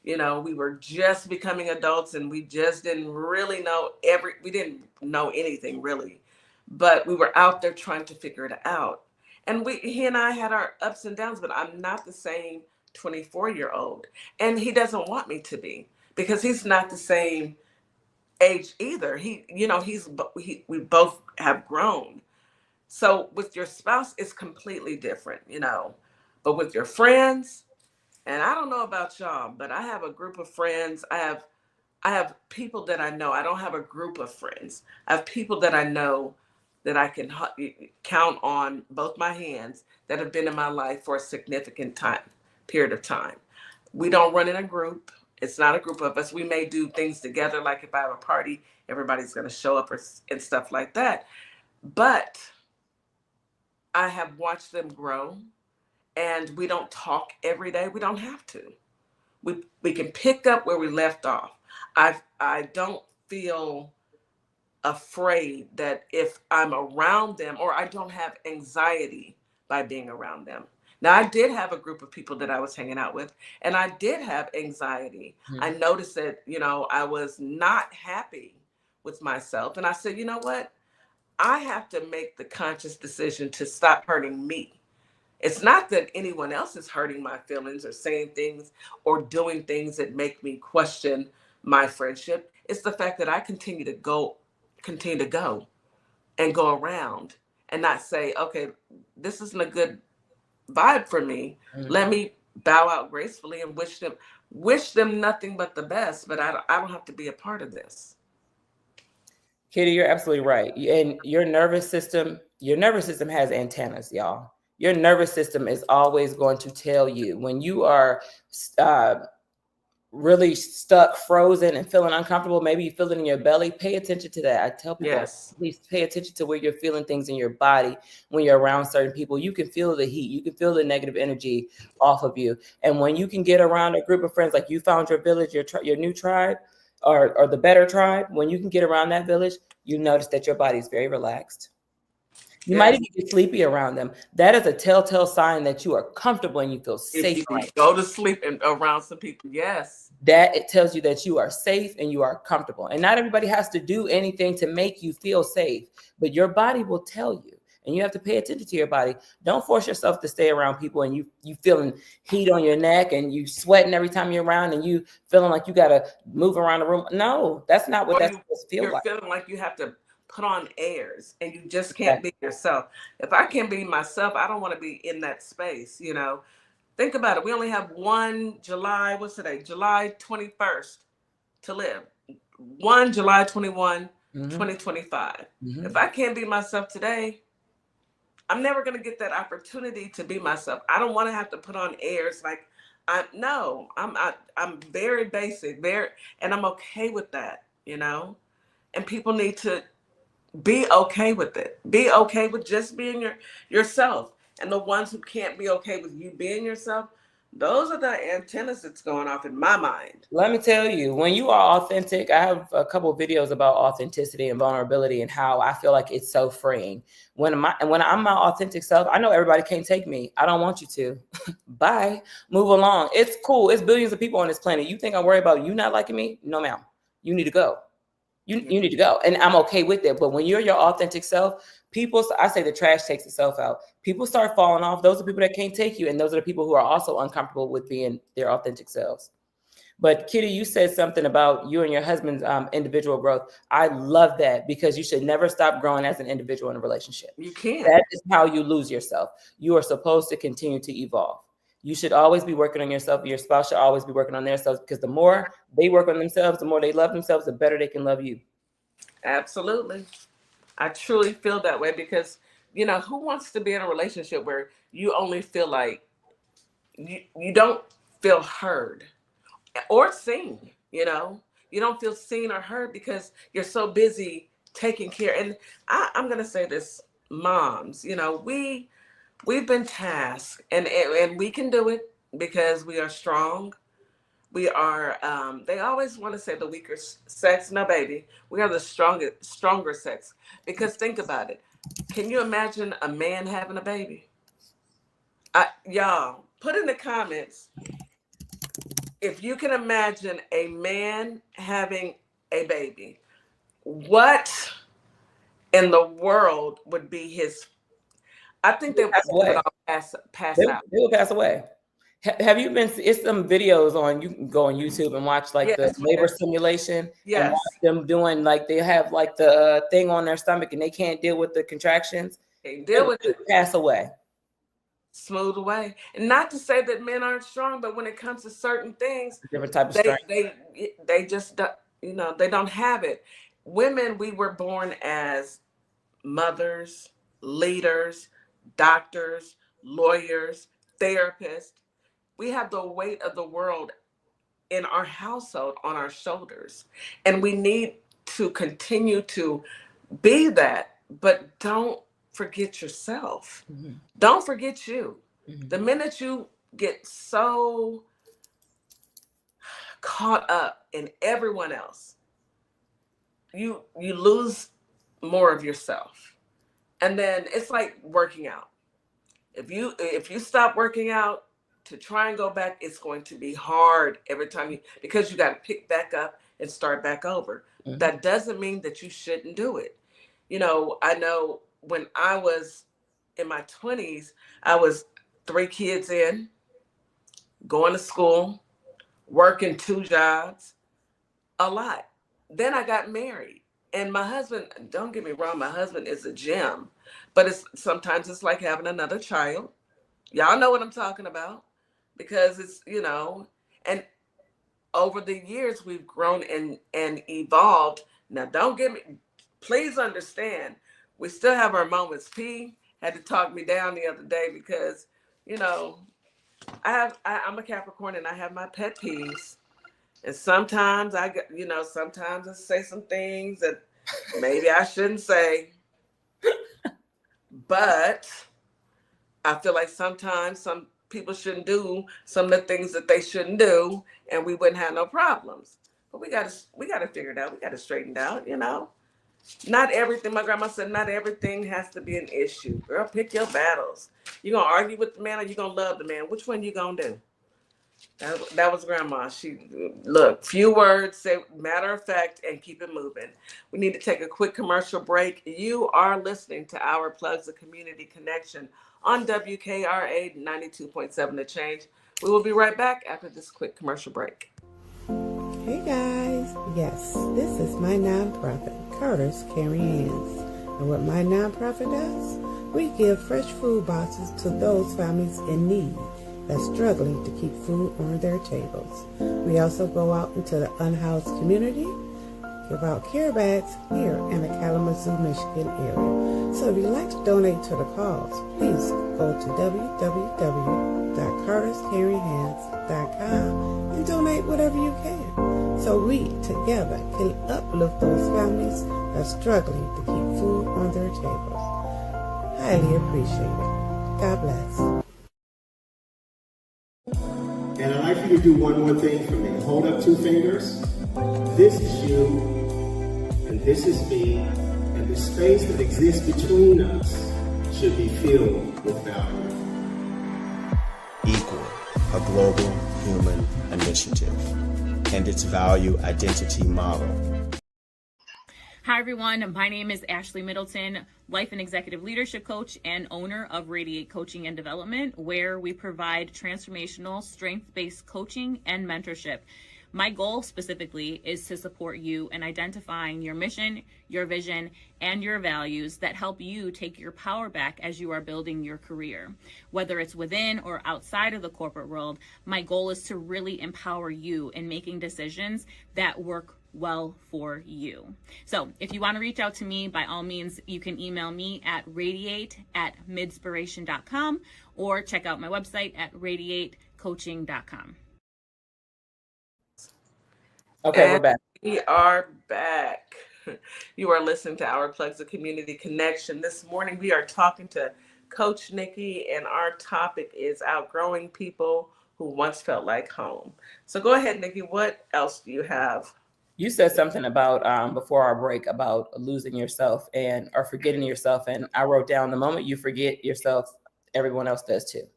We were just becoming adults and we just didn't really know we didn't know anything really, but we were out there trying to figure it out. And he and I had our ups and downs, but I'm not the same 24-year-old. And he doesn't want me to be, because he's not the same age either. We both have grown. So with your spouse, it's completely different, but with your friends, and I don't know about y'all, but I have a group of friends. I have people that I know. I don't have a group of friends. I have people that I know that I can count on both my hands that have been in my life for a significant period of time. We don't run in a group. It's not a group of us. We may do things together, like if I have a party, everybody's going to show up and stuff like that. But I have watched them grow. And we don't talk every day. We don't have to. We can pick up where we left off. I don't feel afraid that if I'm around them, or I don't have anxiety by being around them. Now, I did have a group of people that I was hanging out with, and I did have anxiety. Mm-hmm. I noticed that, I was not happy with myself. And I said, you know what? I have to make the conscious decision to stop hurting me. It's not that anyone else is hurting my feelings or saying things or doing things that make me question my friendship. It's the fact that I continue to go and go around and not say, okay, this isn't a good vibe for me. Mm-hmm. Let me bow out gracefully and wish them nothing but the best, but I don't have to be a part of this. Kitty, you're absolutely right. And your nervous system has antennas, y'all. Your nervous system is always going to tell you when you are really stuck, frozen, and feeling uncomfortable. Maybe you feel it in your belly. Pay attention to that. I tell people, yes, please pay attention to where you're feeling things in your body when you're around certain people. You can feel the heat. You can feel the negative energy off of you. And when you can get around a group of friends, like you found your village, your new tribe, or the better tribe, when you can get around that village, you notice that your body is very relaxed. You might even get sleepy around them. That is a telltale sign that you are comfortable and you feel safe. If you go to sleep around some people, yes. That it tells you that you are safe and you are comfortable. And not everybody has to do anything to make you feel safe, but your body will tell you. And you have to pay attention to your body. Don't force yourself to stay around people and you feeling heat on your neck and you sweating every time you're around and you feeling like you got to move around the room. No, that's not what that's supposed to feel like. You're feeling like you have to put on airs and you just can't be yourself. If I can't be myself, I don't want to be in that space, Think about it. We only have one July, what's today? July 21st to live. One July 21, 2025. Mm-hmm. If I can't be myself today, I'm never going to get that opportunity to be myself. I don't want to have to put on airs like I'm very basic, and I'm okay with that, And people need to be okay with it. Be okay with just being yourself. And the ones who can't be okay with you being yourself, those are the antennas that's going off in my mind. Let me tell you, when you are authentic, I have a couple of videos about authenticity and vulnerability and how I feel like it's so freeing. When I'm my authentic self, I know everybody can't take me. I don't want you to. Bye. Move along. It's cool. It's billions of people on this planet. You think I'm worried about you not liking me? No, ma'am. You need to go. you need to go. And I'm okay with it. But when you're your authentic self, I say the trash takes itself out. People start falling off. Those are people that can't take you. And those are the people who are also uncomfortable with being their authentic selves. But Kitty, you said something about you and your husband's individual growth. I love that, because you should never stop growing as an individual in a relationship. You can't. That is how you lose yourself. You are supposed to continue to evolve. You should always be working on yourself. Your spouse should always be working on themselves, because the more they work on themselves, the more they love themselves, the better they can love you. Absolutely. I truly feel that way, because, you know, who wants to be in a relationship where you only feel like you don't feel heard or seen, you know? You don't feel seen or heard because you're so busy taking care. And I'm going to say this, moms, you know, we've been tasked, and we can do it because we are strong. We are, they always want to say the weaker sex. No, baby, we are the stronger sex. Because think about it. Can you imagine a man having a baby? Y'all, put in the comments if you can imagine a man having a baby. What in the world would be his? I think they would all pass out. They will pass away. Have you been? It's some videos on. You can go on YouTube and watch like the labor simulation. Yes. And watch them doing like they have like the thing on their stomach and they can't deal with the contractions. They deal with it. Pass away. Smooth away. And not to say that men aren't strong, but when it comes to certain things, different type of strength. They just you know, they don't have it. Women, we were born as mothers, leaders, doctors, lawyers, therapists. We have the weight of the world in our household on our shoulders. And we need to continue to be that, but don't forget yourself. Mm-hmm. Don't forget you. Mm-hmm. The minute you get so caught up in everyone else, you lose more of yourself. And then it's like working out. If you stop working out to try and go back, it's going to be hard every time because you got to pick back up and start back over. Mm-hmm. That doesn't mean that you shouldn't do it. You know, I know when I was in my 20s, I was 3 kids in, going to school, working 2 jobs, a lot. Then I got married, and my husband, don't get me wrong, my husband is a gem, but sometimes it's like having another child. Y'all know what I'm talking about, because it's, you know, and over the years we've grown and evolved. Now, don't get me, please understand, we still have our moments. P had to talk me down the other day because, you know, I'm a Capricorn and I have my pet peeves. And sometimes sometimes I say some things that maybe I shouldn't say. But I feel like sometimes some people shouldn't do some of the things that they shouldn't do, and we wouldn't have no problems. But we gotta figure it out. We gotta straighten it out, you know. Not everything, my grandma said, not everything has to be an issue. Girl, pick your battles. You gonna argue with the man or you gonna love the man? Which one you gonna do? That was grandma. Look, few words, say matter of fact, and keep it moving. We need to take a quick commercial break. You are listening to Our Plugs, the Community Connection on WKRA 92.7 The Change. We will be right back after this quick commercial break. Hey guys, yes, this is my nonprofit, Carter's Caring Hands. And what my nonprofit does, we give fresh food boxes to those families in need that's struggling to keep food on their tables. We also go out into the unhoused community, give out care bags here in the Kalamazoo, Michigan area. So if you'd like to donate to the cause, please go to www.carterscaringhands.com and donate whatever you can, so we together can uplift those families that's struggling to keep food on their tables. Highly appreciate it. God bless. And I'd like for you to do one more thing for me. Hold up 2 fingers. This is you, and this is me, and the space that exists between us should be filled with value. Equal, a global human initiative, and its value identity model. Hi, everyone. My name is Ashley Middleton, life and executive leadership coach and owner of Radiate Coaching and Development, where we provide transformational, strength-based coaching and mentorship. My goal specifically is to support you in identifying your mission, your vision, and your values that help you take your power back as you are building your career. Whether it's within or outside of the corporate world, my goal is to really empower you in making decisions that work well for you. So if you want to reach out to me, by all means, you can email me at radiate@midspiration.com or check out my website at radiatecoaching.com. Okay, we're back. We are back. You are listening to Our Plugs, the Community Connection. This morning we are talking to Coach Nikki, and our topic is outgrowing people who once felt like home. So go ahead, Nikki. What else do you have? You said something about before our break about losing yourself or forgetting yourself. And I wrote down, the moment you forget yourself, everyone else does too.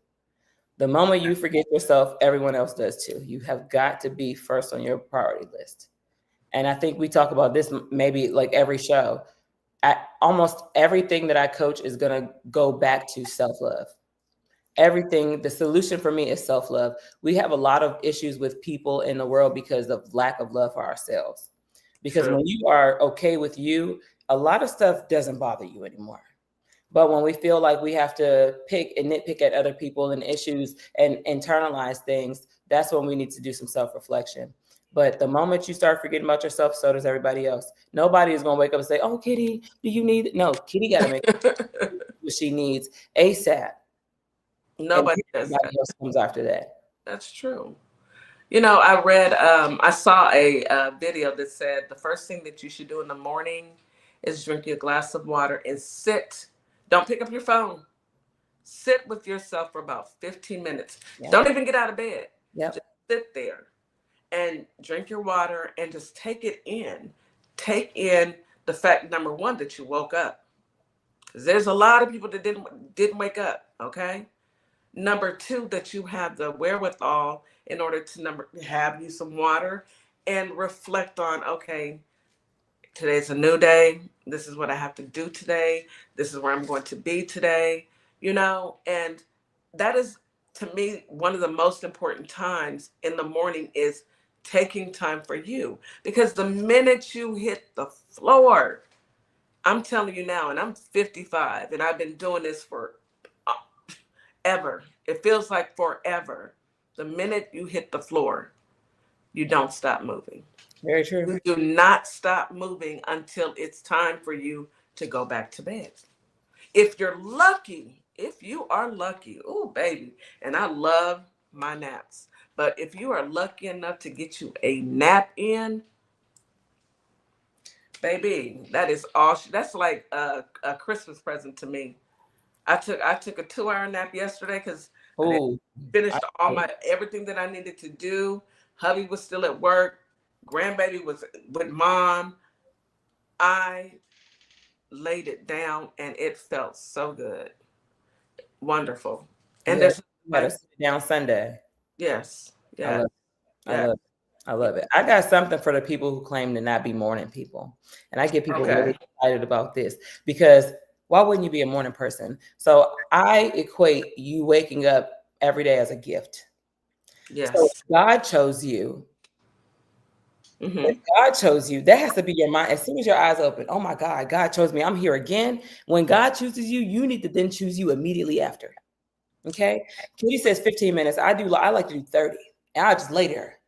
The moment you forget yourself, everyone else does too. You have got to be first on your priority list. And I think we talk about this maybe like every show. Almost everything that I coach is going to go back to self-love. Everything, the solution for me is self-love. We have a lot of issues with people in the world because of lack of love for ourselves. Because when you are okay with you, a lot of stuff doesn't bother you anymore. But when we feel like we have to pick and nitpick at other people and issues and internalize things, that's when we need to do some self-reflection. But the moment you start forgetting about yourself, so does everybody else. Nobody is going to wake up and say, oh, Kitty, do you need it? No, Kitty got to make what she needs ASAP. Nobody does that. Else comes after that. That's true. You know, I saw a video that said the first thing that you should do in the morning is drink your glass of water and sit. Don't pick up your phone. Sit with yourself for about 15 minutes. Yep. Don't even get out of bed. Yep. Just sit there and drink your water and just take it in. Take in the fact, number one, that you woke up. Because there's a lot of people that didn't wake up, okay? Number two, that you have the wherewithal in order to have you some water and reflect on, okay, today's a new day. This is what I have to do today. This is where I'm going to be today, you know, and that is, to me, one of the most important times in the morning is taking time for you. Because the minute you hit the floor, I'm telling you now, and I'm 55 and I've been doing this for ever. It feels like forever. The minute you hit the floor, you don't stop moving. Very true. You do not stop moving until it's time for you to go back to bed. If you are lucky, oh baby, and I love my naps, but if you are lucky enough to get you a nap in, baby, that is all. That's like a Christmas present to me. I took a 2-hour nap yesterday because I finished everything that I needed to do. Hubby was still at work. Grandbaby was with mom. I laid it down and it felt so good. Wonderful. And there's sit down Sunday. Yes. Yeah. I love it. I got something for the people who claim to not be morning people. And I get people really excited about this because why wouldn't you be a morning person? So I equate you waking up every day as a gift. Yes. So if God chose you. Mm-hmm. If God chose you, that has to be your mind. As soon as your eyes open, oh my God, God chose me. I'm here again. When God chooses you, you need to then choose you immediately after. Okay. Kitty says 15 minutes. I like to do 30. And I just lay there.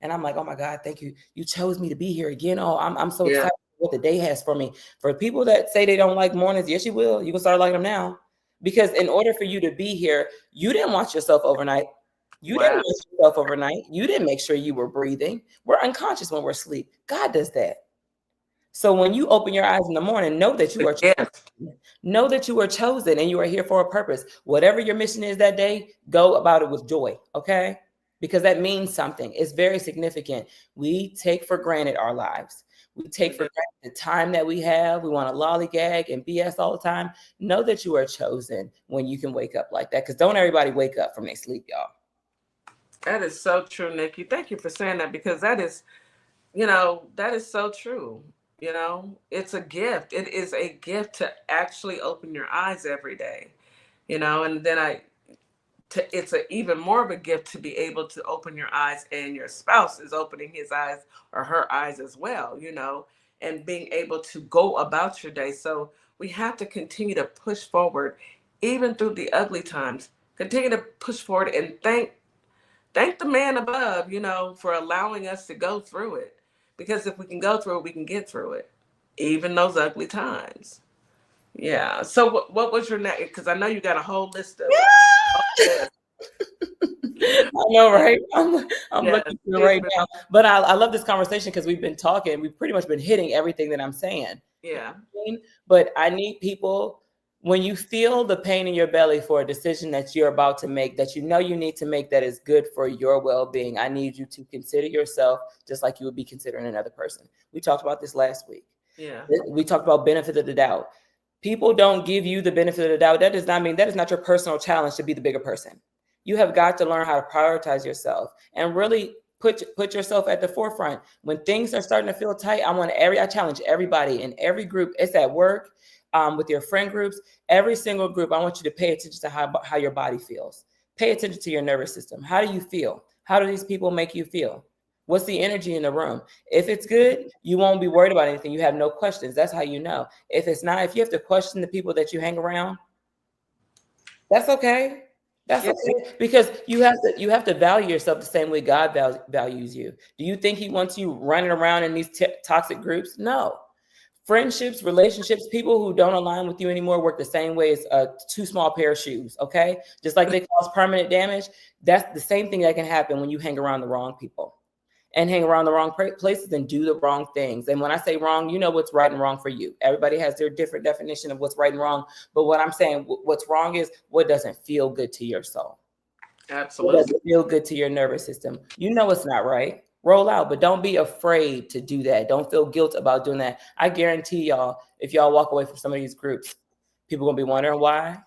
And I'm like, oh my God, thank you. You chose me to be here again. Oh, I'm so excited what the day has for me. For people that say they don't like mornings, yes, you will. You can start liking them now. Because in order for you to be here, you didn't watch yourself overnight. You didn't watch yourself overnight. You didn't make sure you were breathing. We're unconscious when we're asleep. God does that. So when you open your eyes in the morning, know that you are chosen. Know that you are chosen and you are here for a purpose. Whatever your mission is that day, go about it with joy, okay? Because that means something. It's very significant. We take for granted our lives. We take for granted the time that we have. We want to lollygag and BS all the time. Know that you are chosen when you can wake up like that. Because don't everybody wake up from their sleep, y'all. That is so true, Nikki. Thank you for saying that because that is, that is so true. You know, it's a gift. It is a gift to actually open your eyes every day, you know, and then it's even more of a gift to be able to open your eyes and your spouse is opening his eyes or her eyes as well, you know, and being able to go about your day. So we have to continue to push forward, even through the ugly times. Continue to push forward and thank the man above, you know, for allowing us to go through it. Because if we can go through it, we can get through it, even those ugly times. Yeah. So what was your next? Because I know you got a whole list of. I know, right? I'm Yes, looking through it right now. But I love this conversation because we've been talking. We've pretty much been hitting everything that I'm saying. yeah. But I need people, when you feel the pain in your belly for a decision that you're about to make, that you know you need to make that is good for your well-being, I need you to consider yourself just like you would be considering another person. We talked about this last week. Yeah. We talked about benefit of the doubt. People don't give you the benefit of the doubt. That does not mean that is not your personal challenge to be the bigger person. You have got to learn how to prioritize yourself and really put yourself at the forefront. When things are starting to feel tight, I challenge everybody in every group. It's at work, with your friend groups, every single group. I want you to pay attention to how your body feels. Pay attention to your nervous system. How do you feel? How do these people make you feel? What's the energy in the room? If it's good, you won't be worried about anything. You have no questions. That's how you know. If it's not, if you have to question the people that you hang around, that's okay. That's okay, because you have to value yourself the same way God values you. Do you think he wants you running around in these toxic groups? No. Friendships, relationships, people who don't align with you anymore work the same way as a too small pair of shoes, okay? Just like they cause permanent damage, that's the same thing that can happen when you hang around the wrong people and hang around the wrong places and do the wrong things. And when I say wrong, you know what's right and wrong for you. Everybody has their different definition of what's right and wrong. But what I'm saying, what's wrong is what doesn't feel good to your soul. Absolutely. What doesn't feel good to your nervous system. You know it's not right. Roll out, but don't be afraid to do that. Don't feel guilt about doing that. I guarantee y'all, if y'all walk away from some of these groups, people gonna be wondering why.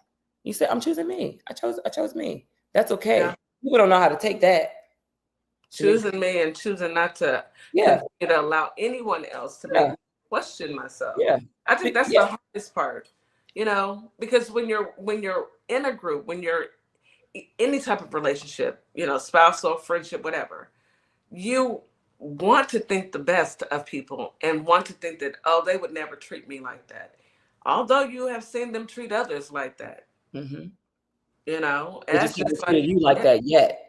You say, I'm choosing me. I chose me. That's okay. Yeah. People don't know how to take that. Choosing me and choosing not to continue to allow anyone else to make me question myself. Yeah. I think that's the hardest part, you know, because when you're in a group, when you're any type of relationship, you know, spousal, friendship, whatever, you want to think the best of people and want to think that, oh, they would never treat me like that. Although you have seen them treat others like that. Mm-hmm. You know, they just haven't treated you like that yet.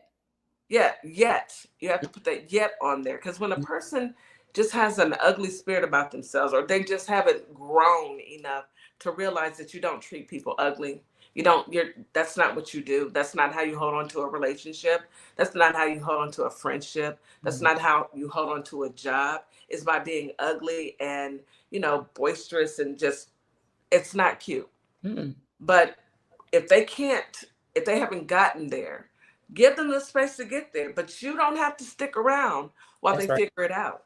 Yeah, yet. You have to put that yet on there. Because when a person just has an ugly spirit about themselves, or they just haven't grown enough to realize that you don't treat people ugly. That's not what you do. That's not how you hold on to a relationship. That's not how you hold on to a friendship. That's not how you hold on to a job. It's by being ugly and, you know, boisterous and just, it's not cute. Mm-hmm. But if they haven't gotten there, give them the space to get there, but you don't have to stick around while they figure it out.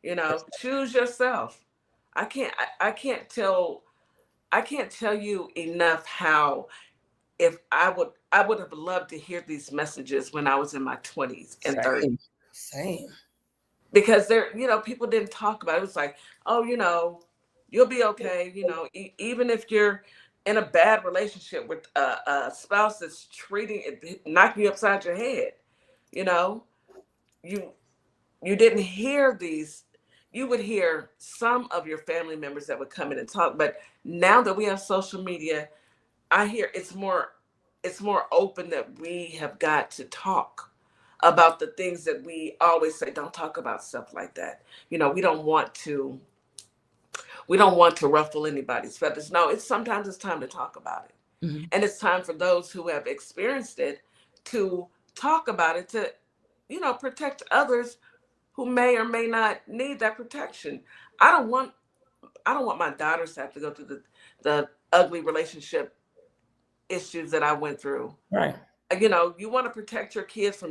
You know, choose yourself. I can't tell you enough how if I would have loved to hear these messages when I was in my 20s and 30s. Same. Because you know, people didn't talk about it. It was like, oh, you know, you'll be okay. You know, even if you're in a bad relationship with a spouse that's knocking you upside your head, you know, you didn't hear these. You would hear some of your family members that would come in and talk, but now that we have social media, I hear it's more open that we have got to talk about the things that we always say, don't talk about stuff like that. You know, we don't want to ruffle anybody's feathers. No, sometimes it's time to talk about it. Mm-hmm. And it's time for those who have experienced it to talk about it, to, you know, protect others who may or may not need that protection. I don't want my daughters to have to go through the ugly relationship issues that I went through. Right. You know, you want to protect your kids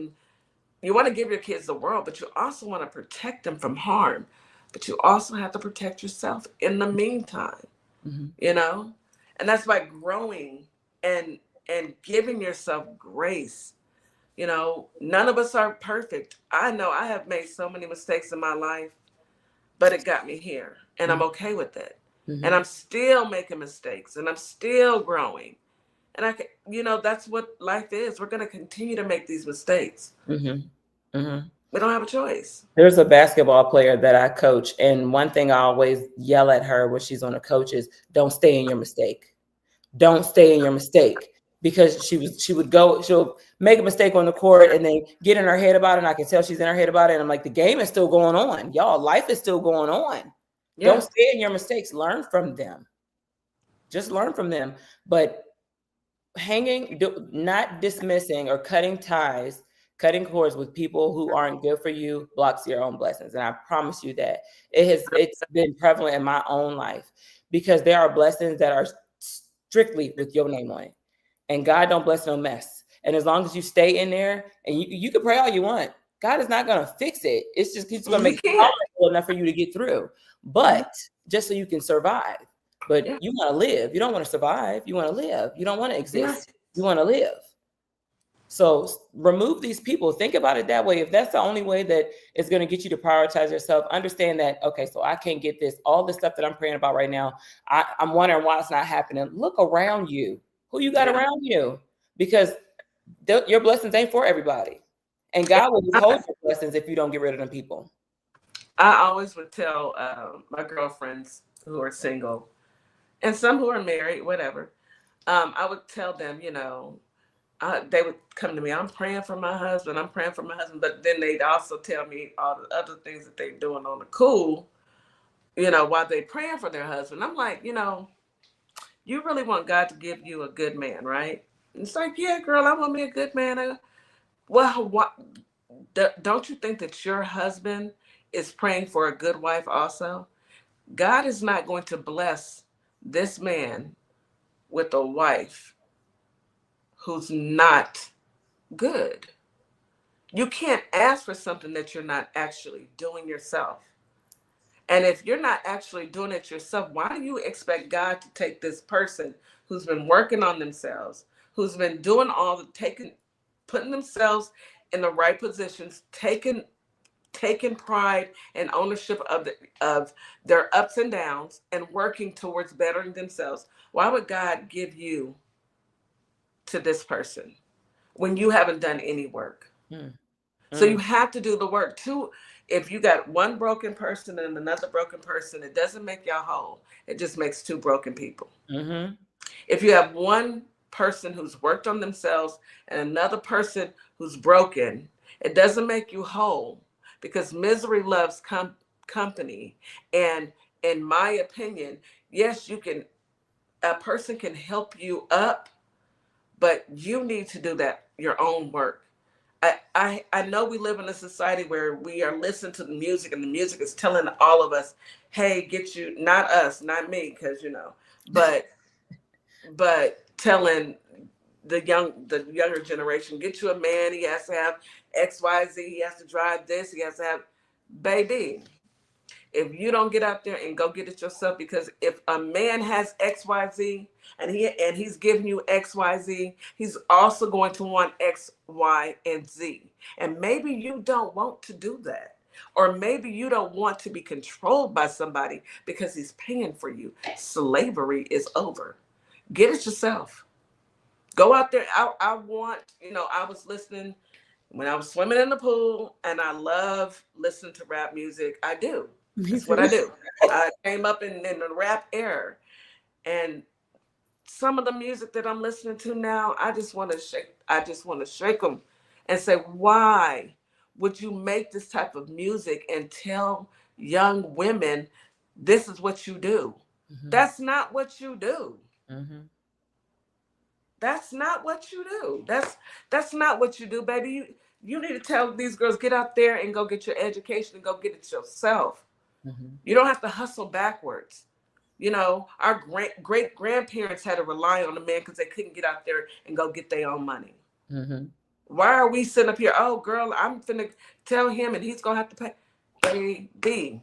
you want to give your kids the world, but you also want to protect them from harm. But you also have to protect yourself in the meantime, you know? And that's by growing and giving yourself grace. You know, none of us are perfect. I know I have made so many mistakes in my life. but it got me here, and I'm okay with it. And I'm still making mistakes, and I'm still growing. And that's what life is. We're going to continue to make these mistakes. We don't have a choice. There's a basketball player that I coach, and one thing I always yell at her when she's on a coach is, don't stay in your mistake. Don't stay in your mistake. Because she'll make a mistake on the court and then get in her head about it. And I can tell she's in her head about it. And I'm like, the game is still going on. Y'all, life is still going on. Yeah. Don't stay in your mistakes. Learn from them. Just learn from them. But not dismissing or cutting cords with people who aren't good for you blocks your own blessings. And I promise you that it's been prevalent in my own life, because there are blessings that are strictly with your name on it. And God don't bless no mess. And as long as you stay in there, and you can pray all you want, God is not going to fix it. It's just He's going to make it powerful enough for you to get through. But just so you can survive. But you want to live. You don't want to survive. You want to live. You don't want to exist. You want to live. So remove these people. Think about it that way. If that's the only way that it's going to get you to prioritize yourself, understand that, okay, so I can't get this. All this stuff that I'm praying about right now, I'm wondering why it's not happening. Look around you. Who you got around you? Because your blessings ain't for everybody. And God will withhold your blessings if you don't get rid of them people. I always would tell my girlfriends who are single, and some who are married, whatever. I would tell them, they would come to me, I'm praying for my husband. But then they'd also tell me all the other things that they're doing on the cool, while they're praying for their husband. I'm like, you really want God to give you a good man, right? And it's like, yeah, girl, I want me a good man. Well, don't you think that your husband is praying for a good wife also? God is not going to bless this man with a wife who's not good. You can't ask for something that you're not actually doing yourself. And if you're not actually doing it yourself, why do you expect God to take this person who's been working on themselves, who's been doing putting themselves in the right positions, taking pride and ownership of their ups and downs, and working towards bettering themselves? Why would God give you to this person when you haven't done any work? So you have to do the work too. If you got one broken person and another broken person, it doesn't make y'all whole. It just makes two broken people. If you have one person who's worked on themselves and another person who's broken, it doesn't make you whole, because misery loves company. And in my opinion, yes, a person can help you up, but you need to do your own work. I know we live in a society where we are listening to the music, and the music is telling all of us, hey, not us, not me, because but telling the younger generation, get you a man, he has to have XYZ, he has to drive this, he has to have, baby, if you don't get out there and go get it yourself, because if a man has XYZ and he's giving you XYZ, he's also going to want X, Y, and Z. And maybe you don't want to do that. Or maybe you don't want to be controlled by somebody because he's paying for you. Slavery is over. Get it yourself. Go out there. I was listening when I was swimming in the pool, and I love listening to rap music. I do. That's what I do. I came up in the rap era, and some of the music that I'm listening to now, I just want to shake them and say, why would you make this type of music and tell young women this is what you do? That's not what you do. That's not what you do. That's not what you do, baby. You need to tell these girls, get out there and go get your education and go get it yourself. You don't have to hustle backwards. Our great grandparents had to rely on a man because they couldn't get out there and go get their own money. Why are we sitting up here? Oh, girl, I'm finna tell him and he's gonna have to pay. Baby,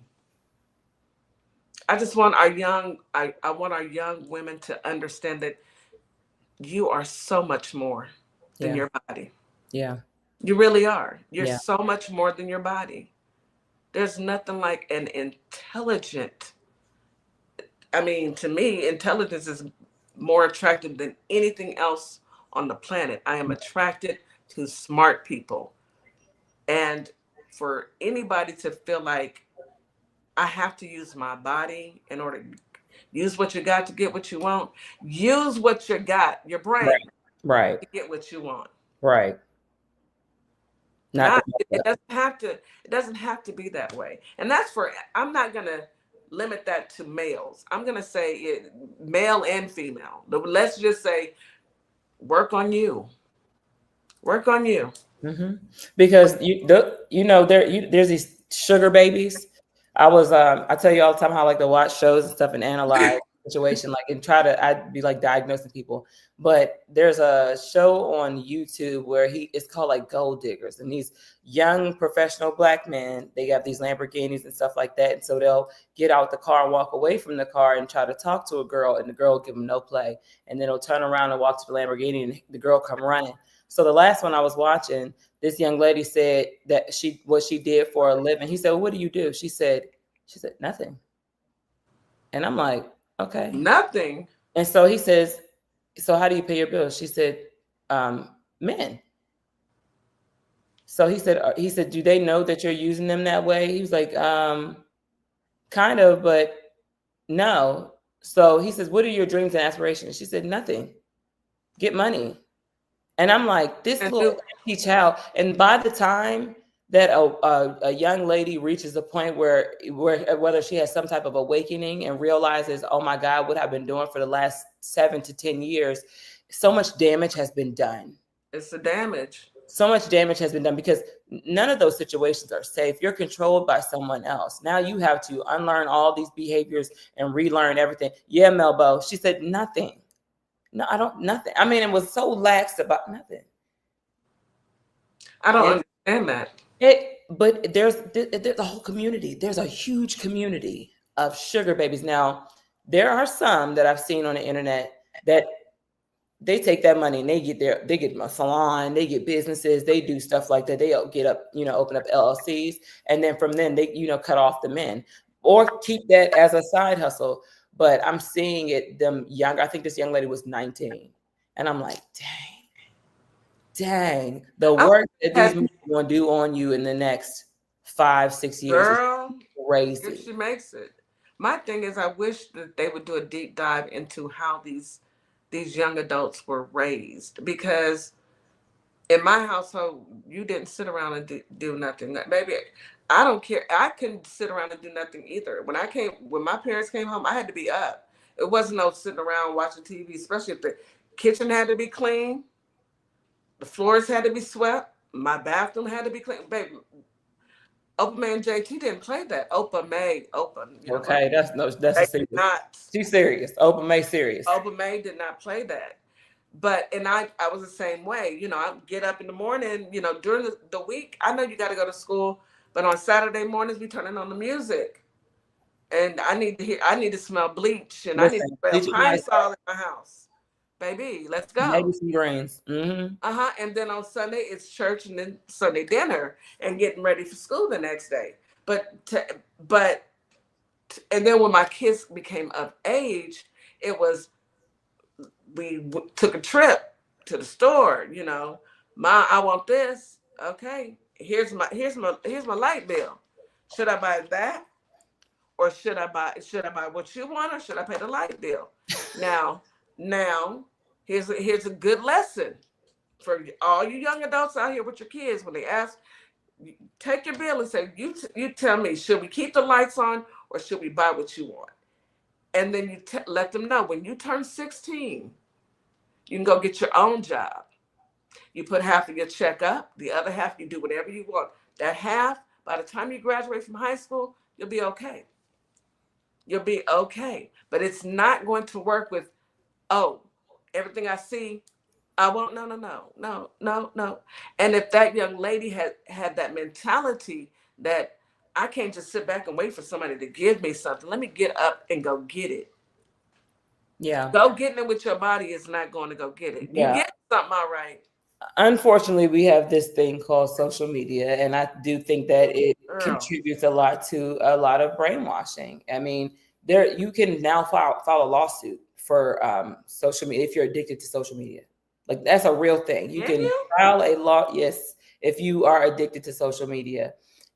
I just want I want our young women to understand that you are so much more than your body. Yeah. You really are. You're so much more than your body. There's nothing like an intelligent. I mean, to me, intelligence is more attractive than anything else on the planet. I am attracted to smart people. And for anybody to feel like I have to use my body in order to use what you got to get what you want, use what you got, your brain, Right. to get what you want. Right. Not it doesn't have to be that way. And that's for, I'm not gonna limit that to males. I'm gonna say it, male and female. Let's just say work on you. Work on you. Mm-hmm. Because there's these sugar babies. I tell you all the time how I like to watch shows and stuff and analyze the situation, like, and I'd be like diagnosing people. But there's a show on YouTube where it's called like Gold Diggers, and these young professional Black men, they have these Lamborghinis and stuff like that, and so they'll get out the car and walk away from the car and try to talk to a girl, and the girl will give them no play, and then they'll turn around and walk to the Lamborghini, and the girl come running. So the last one I was watching, this young lady said that what she did for a living. He said, well, what do you do? She said, nothing. And I'm like, okay. Nothing. And so he says, so how do you pay your bills? She said, men. So he said, do they know that you're using them that way? He was like, kind of, but no. So he says, what are your dreams and aspirations? She said, nothing. Get money. And I'm like, this little child. And by the time that a young lady reaches a point where whether she has some type of awakening and realizes, oh my God, what I've been doing for the last 7 to 10 years, so much damage has been done. It's the damage. So much damage has been done because none of those situations are safe. You're controlled by someone else. Now you have to unlearn all these behaviors and relearn everything. Yeah, Melbo. She said nothing. No, nothing. I mean, it was so lax about nothing. I don't understand that. But there's a whole community. There's a huge community of sugar babies. Now, there are some that I've seen on the internet that they take that money and they get a salon, they get businesses, they do stuff like that. They get up, open up LLCs. And then from then they, cut off the men or keep that as a side hustle. But I'm seeing it, them younger. I think this young lady was 19. And I'm like, dang, the work that these men are going to do on you in the next 5-6 years. Girl, is crazy. If she makes it. My thing is, I wish that they would do a deep dive into how these young adults were raised. Because in my household, you didn't sit around and do nothing. Maybe I don't care. I couldn't sit around and do nothing either. When my parents came home, I had to be up. It wasn't no sitting around watching TV, especially if the kitchen had to be clean, the floors had to be swept, my bathroom had to be clean. Baby, Oprah May and JT didn't play that. Oprah May. Okay, that's a serious. She's serious. Oprah May serious. Oprah May did not play that. And I was the same way. I get up in the morning, during the week, I know you got to go to school, but on Saturday mornings, we turning on the music. And I need to smell bleach, and I need to smell Pine Sol in my house. Baby, let's go. Maybe some greens. Mm-hmm. And then on Sunday, it's church and then Sunday dinner and getting ready for school the next day. And then when my kids became of age, it was, we took a trip to the store, Ma, I want this. Okay, here's my light bill. Should I buy that? Or should I buy what you want, or should I pay the light bill? Now, here's a good lesson for all you young adults out here with your kids. When they ask, take your bill and say, you tell me, should we keep the lights on or should we buy what you want? And then you let them know when you turn 16, you can go get your own job. You put half of your check up, the other half you do whatever you want. That half, by the time you graduate from high school, you'll be okay. You'll be okay. But it's not going to work with, everything I see, I won't. No. And if that young lady had that mentality that I can't just sit back and wait for somebody to give me something. Let me get up and go get it. Yeah. Go getting it with your body is not going to go get it. You get something, all right. Unfortunately, we have this thing called social media, and I do think that it Girl. contributes a lot to a lot of brainwashing. I mean, there you can now file a lawsuit for social media if you're addicted to social media. Like that's a real thing. You Can can you? file a law, yes, if you are addicted to social media.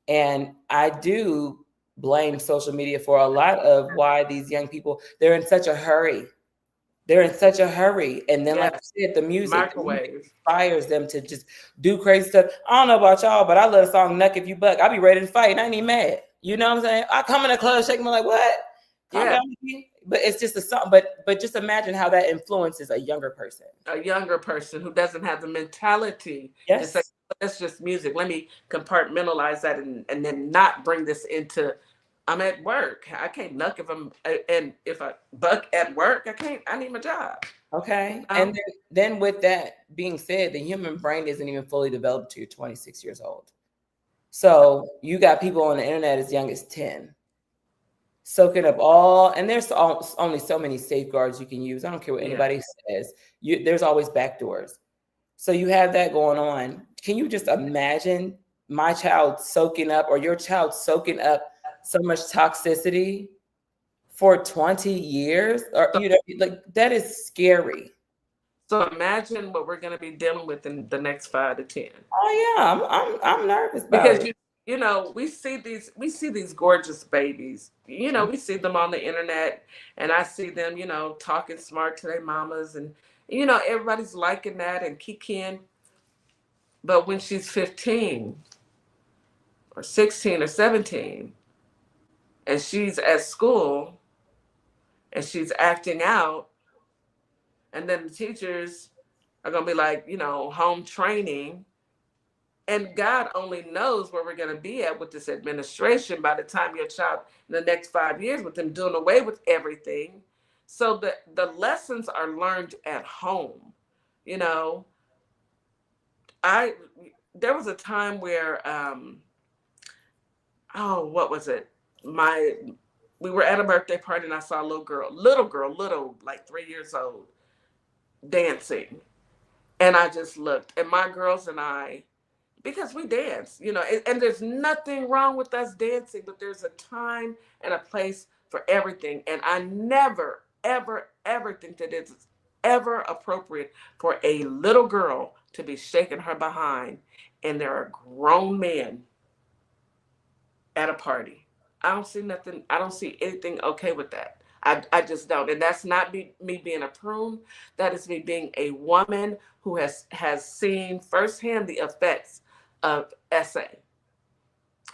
And I do blame social media for a lot of why these young people they're in such a hurry. They're in such a hurry. And then, like Yes. you said, the music Microwave. inspires them to just do crazy stuff. I don't know about y'all, but I love the song Nuck If You Buck. I be ready to fight and I ain't even mad. You know what I'm saying? I come in the club shaking my like, what? Calm Yeah. down, Nikki. But it's just a song. But just imagine how that influences a younger person. A younger person who doesn't have the mentality to say, Yes. that's just music. Let me compartmentalize that and then not bring this into, I'm at work. I can't nuck if I'm, and if I buck at work, I need my job. Okay. And then with that being said, the human brain isn't even fully developed till you're 26 years old. So you got people on the internet as young as 10. Soaking up all, and there's only so many safeguards you can use. I don't care what anybody says. There's always backdoors. So you have that going on. Can you just imagine my child soaking up, or your child soaking up so much toxicity for 20 years? Or like that is scary. So imagine what we're going to be dealing with in the next 5 to 10. Oh yeah, I'm nervous about Because it. you know, we see these gorgeous babies. You know, we see them on the internet, and I see them, you know, talking smart to their mamas, and you know, everybody's liking that and kikiing. But when she's 15 or 16 or 17 and she's at school and she's acting out, and then the teachers are going to be like, you know, home training. And God only knows where we're going to be at with this administration by the time your child in the next 5 years, with them doing away with everything. So the lessons are learned at home. You know, there was a time where what was it? We were at a birthday party and I saw a little like 3 years old, dancing. And I just looked, and my girls and I, because we dance, you know, and there's nothing wrong with us dancing, but there's a time and a place for everything. And I never, ever, ever think that it's ever appropriate for a little girl to be shaking her behind, and there are grown men at a party. I don't see nothing. I don't see anything okay with that. I just don't. And that's not me being a prune. That is me being a woman who has seen firsthand the effects of SA.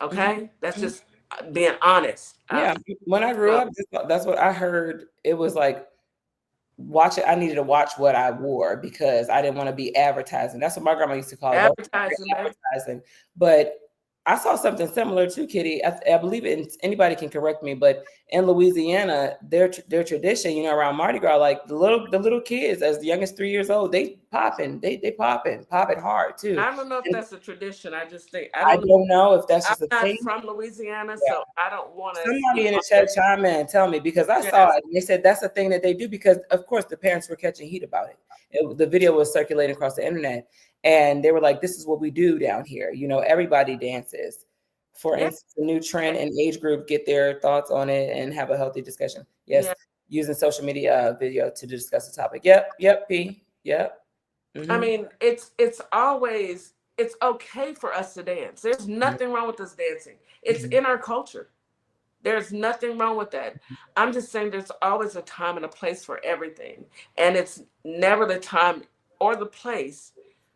Okay? Mm-hmm. That's just being honest. Yeah. When I grew up, that's what I heard. It was like, watch it. I needed to watch what I wore because I didn't want to be advertising. That's what my grandma used to call it. Advertising. But I saw something similar too, Kitty. I believe anybody can correct me, but in Louisiana, their tradition, you know, around Mardi Gras, like the little kids as young as 3 years old, they popping hard too. I don't know if that's a tradition. I just think I don't know if that's just I'm a thing. not from Louisiana, so I don't want to. Somebody in the chat chime in and tell me, because I saw it and they said that's a thing that they do because of course the parents were catching heat about it. The video was circulating across the internet. And they were like, this is what we do down here. You know, everybody dances. For instance, a new trend and age group, get their thoughts on it and have a healthy discussion. Yes, using social media video to discuss the topic. Yep, P. Yep. Mm-hmm. I mean, it's okay for us to dance. There's nothing wrong with us dancing. It's in our culture. There's nothing wrong with that. I'm just saying there's always a time and a place for everything. And it's never the time or the place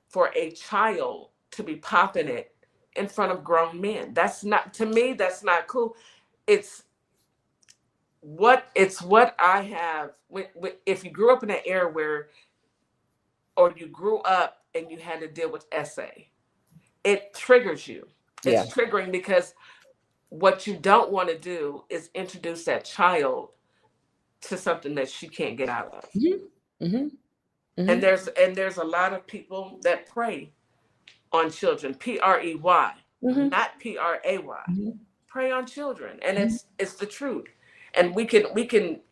for a child to be popping it in front of grown men. That's not, to me, that's not cool. It's what I have. If you grew up in an era where, or you grew up and you had to deal with SA, it triggers you. It's triggering because what you don't want to do is introduce that child to something that she can't get out of. Mm-hmm. Mm-hmm. And there's a lot of people that prey on children, PREY, not PRAY. Prey on children, and it's the truth. And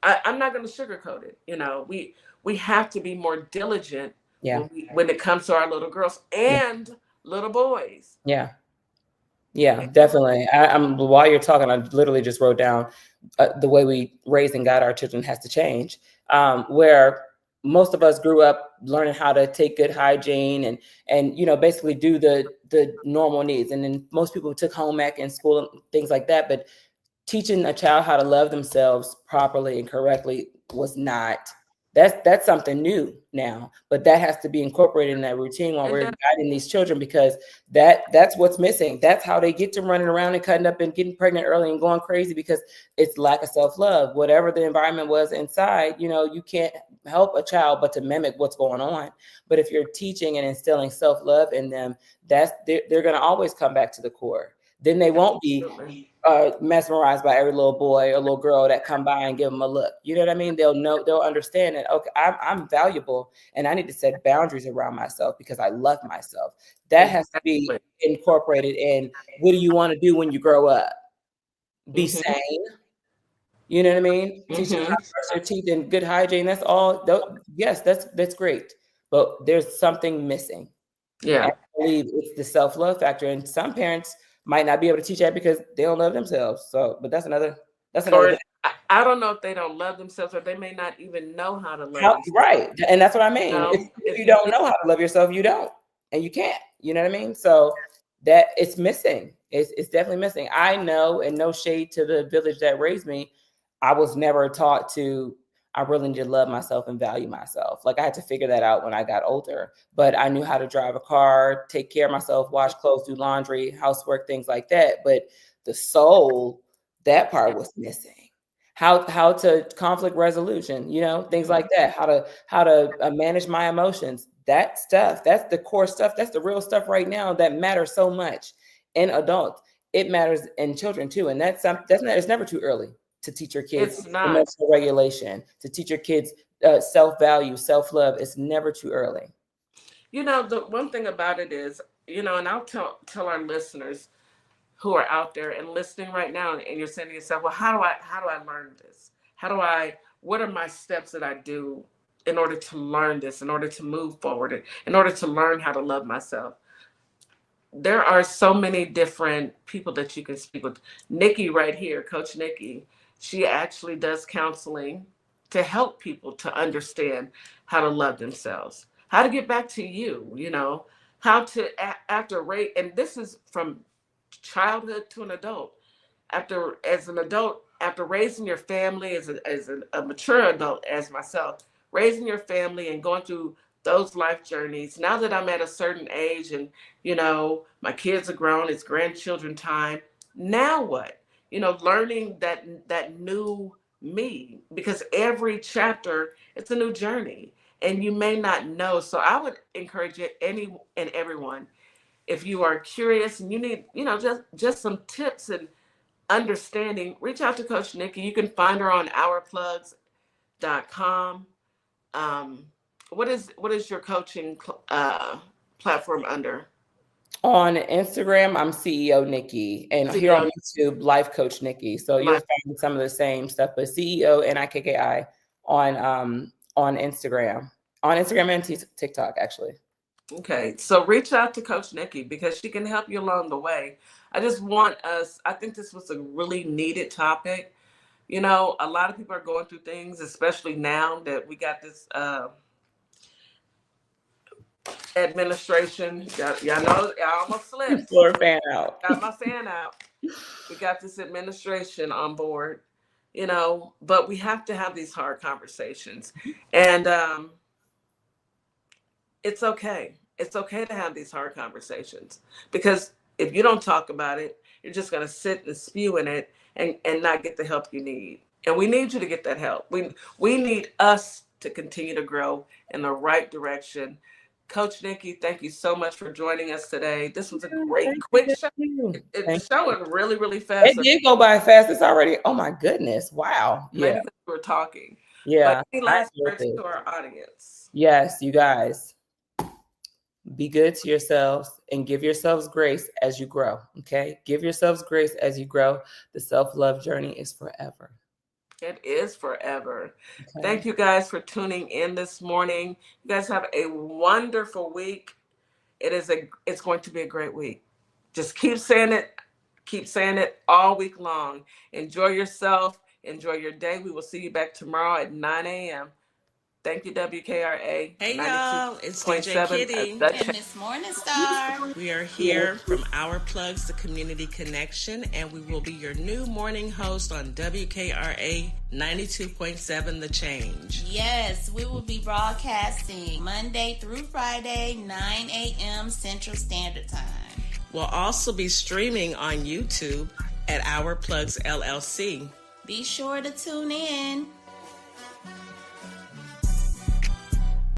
I'm not going to sugarcoat it. You know, we have to be more diligent Yeah. when it comes to our little girls and little boys. Yeah. Yeah, definitely. I'm while you're talking, I literally just wrote down the way we raise and guide our children has to change. Where most of us grew up learning how to take good hygiene and basically do the normal needs, and then most people took home ec in school and things like that. But teaching a child how to love themselves properly and correctly was not. That's something new now, but that has to be incorporated in that routine while we're guiding these children, because that's what's missing. That's how they get to running around and cutting up and getting pregnant early and going crazy, because it's lack of self-love. Whatever the environment was inside, you can't help a child but to mimic what's going on. But if you're teaching and instilling self-love in them, they're going to always come back to the core. Then they won't be mesmerized by every little boy or little girl that come by and give them a look. You know what I mean? They'll understand that, okay, I'm valuable and I need to set boundaries around myself because I love myself. That has to be incorporated in, what do you want to do when you grow up? Be sane. You know what I mean? Teach them how to brush their teeth and good hygiene. That's all. Yes, that's great. But there's something missing. Yeah. I believe it's the self-love factor. And some parents might not be able to teach that because they don't love themselves. So, but that's another thing. I don't know if they don't love themselves, or they may not even know how to love themselves. Right. And that's what I mean. If you don't know how to love yourself, you don't. And you can't. You know what I mean? So that it's missing. It's definitely missing. I know, and no shade to the village that raised me, I was never taught I really need to love myself and value myself. Like, I had to figure that out when I got older, but I knew how to drive a car, take care of myself, wash clothes, do laundry, housework, things like that. But the soul, that part was missing. How to conflict resolution, things like that. How to manage my emotions. That stuff, that's the core stuff. That's the real stuff right now that matters so much in adults. It matters in children too. And it's never too early to teach your kids emotional regulation, to teach your kids self-value, self-love. It's never too early. The one thing about it is, and I'll tell our listeners who are out there and listening right now, and you're saying to yourself, well, how do I learn this? What are my steps that I do in order to learn this, in order to move forward, in order to learn how to love myself? There are so many different people that you can speak with. Nikki right here, Coach Nikki, she actually does counseling to help people to understand how to love themselves, how to get back to you, how to and this is from childhood to an adult. As an adult, after raising your family, as a mature adult, as myself, raising your family and going through those life journeys. Now that I'm at a certain age and, my kids are grown, it's grandchildren time. Now what? Learning that new me, because every chapter, it's a new journey and you may not know. So I would encourage any and everyone, if you are curious and you need, just some tips and understanding, reach out to Coach Nikki. You can find her on ourplugs.com. What is your coaching platform under? On Instagram, I'm CEO Nikki, and here on YouTube, Life Coach Nikki. So you'll find some of the same stuff, but CEO Nikki on Instagram, and TikTok actually. Okay, so reach out to Coach Nikki because she can help you along the way. I think this was a really needed topic. A lot of people are going through things, especially now that we got this administration. Y'all know, I almost slipped. Fan out. Got my fan out. We got this administration on board, but we have to have these hard conversations. And it's okay. It's okay to have these hard conversations, because if you don't talk about it, you're just going to sit and spew in it and not get the help you need. And we need you to get that help. We need us to continue to grow in the right direction. Coach Nikki, thank you so much for joining us today. This was a great, quick show. It's showing really, really fast. It did go by fast. It's already, oh my goodness. Wow. Maybe because we were talking. Yeah. But any last words to our audience? Yes, you guys. Be good to yourselves and give yourselves grace as you grow. Okay. Give yourselves grace as you grow. The self-love journey is forever. It is forever. Okay. Thank you guys for tuning in this morning. You guys have a wonderful week. It's going to be a great week. Just keep saying it all week long. Enjoy yourself. Enjoy your day. We will see you back tomorrow at 9 a.m. Thank you, WKRA. Hey, y'all. It's DJ Kitty. And Miss Morning Star. We are here from Our Plugs, the Community Connection, and we will be your new morning host on WKRA 92.7 The Change. Yes, we will be broadcasting Monday through Friday, 9 a.m. Central Standard Time. We'll also be streaming on YouTube at Our Plugs LLC. Be sure to tune in.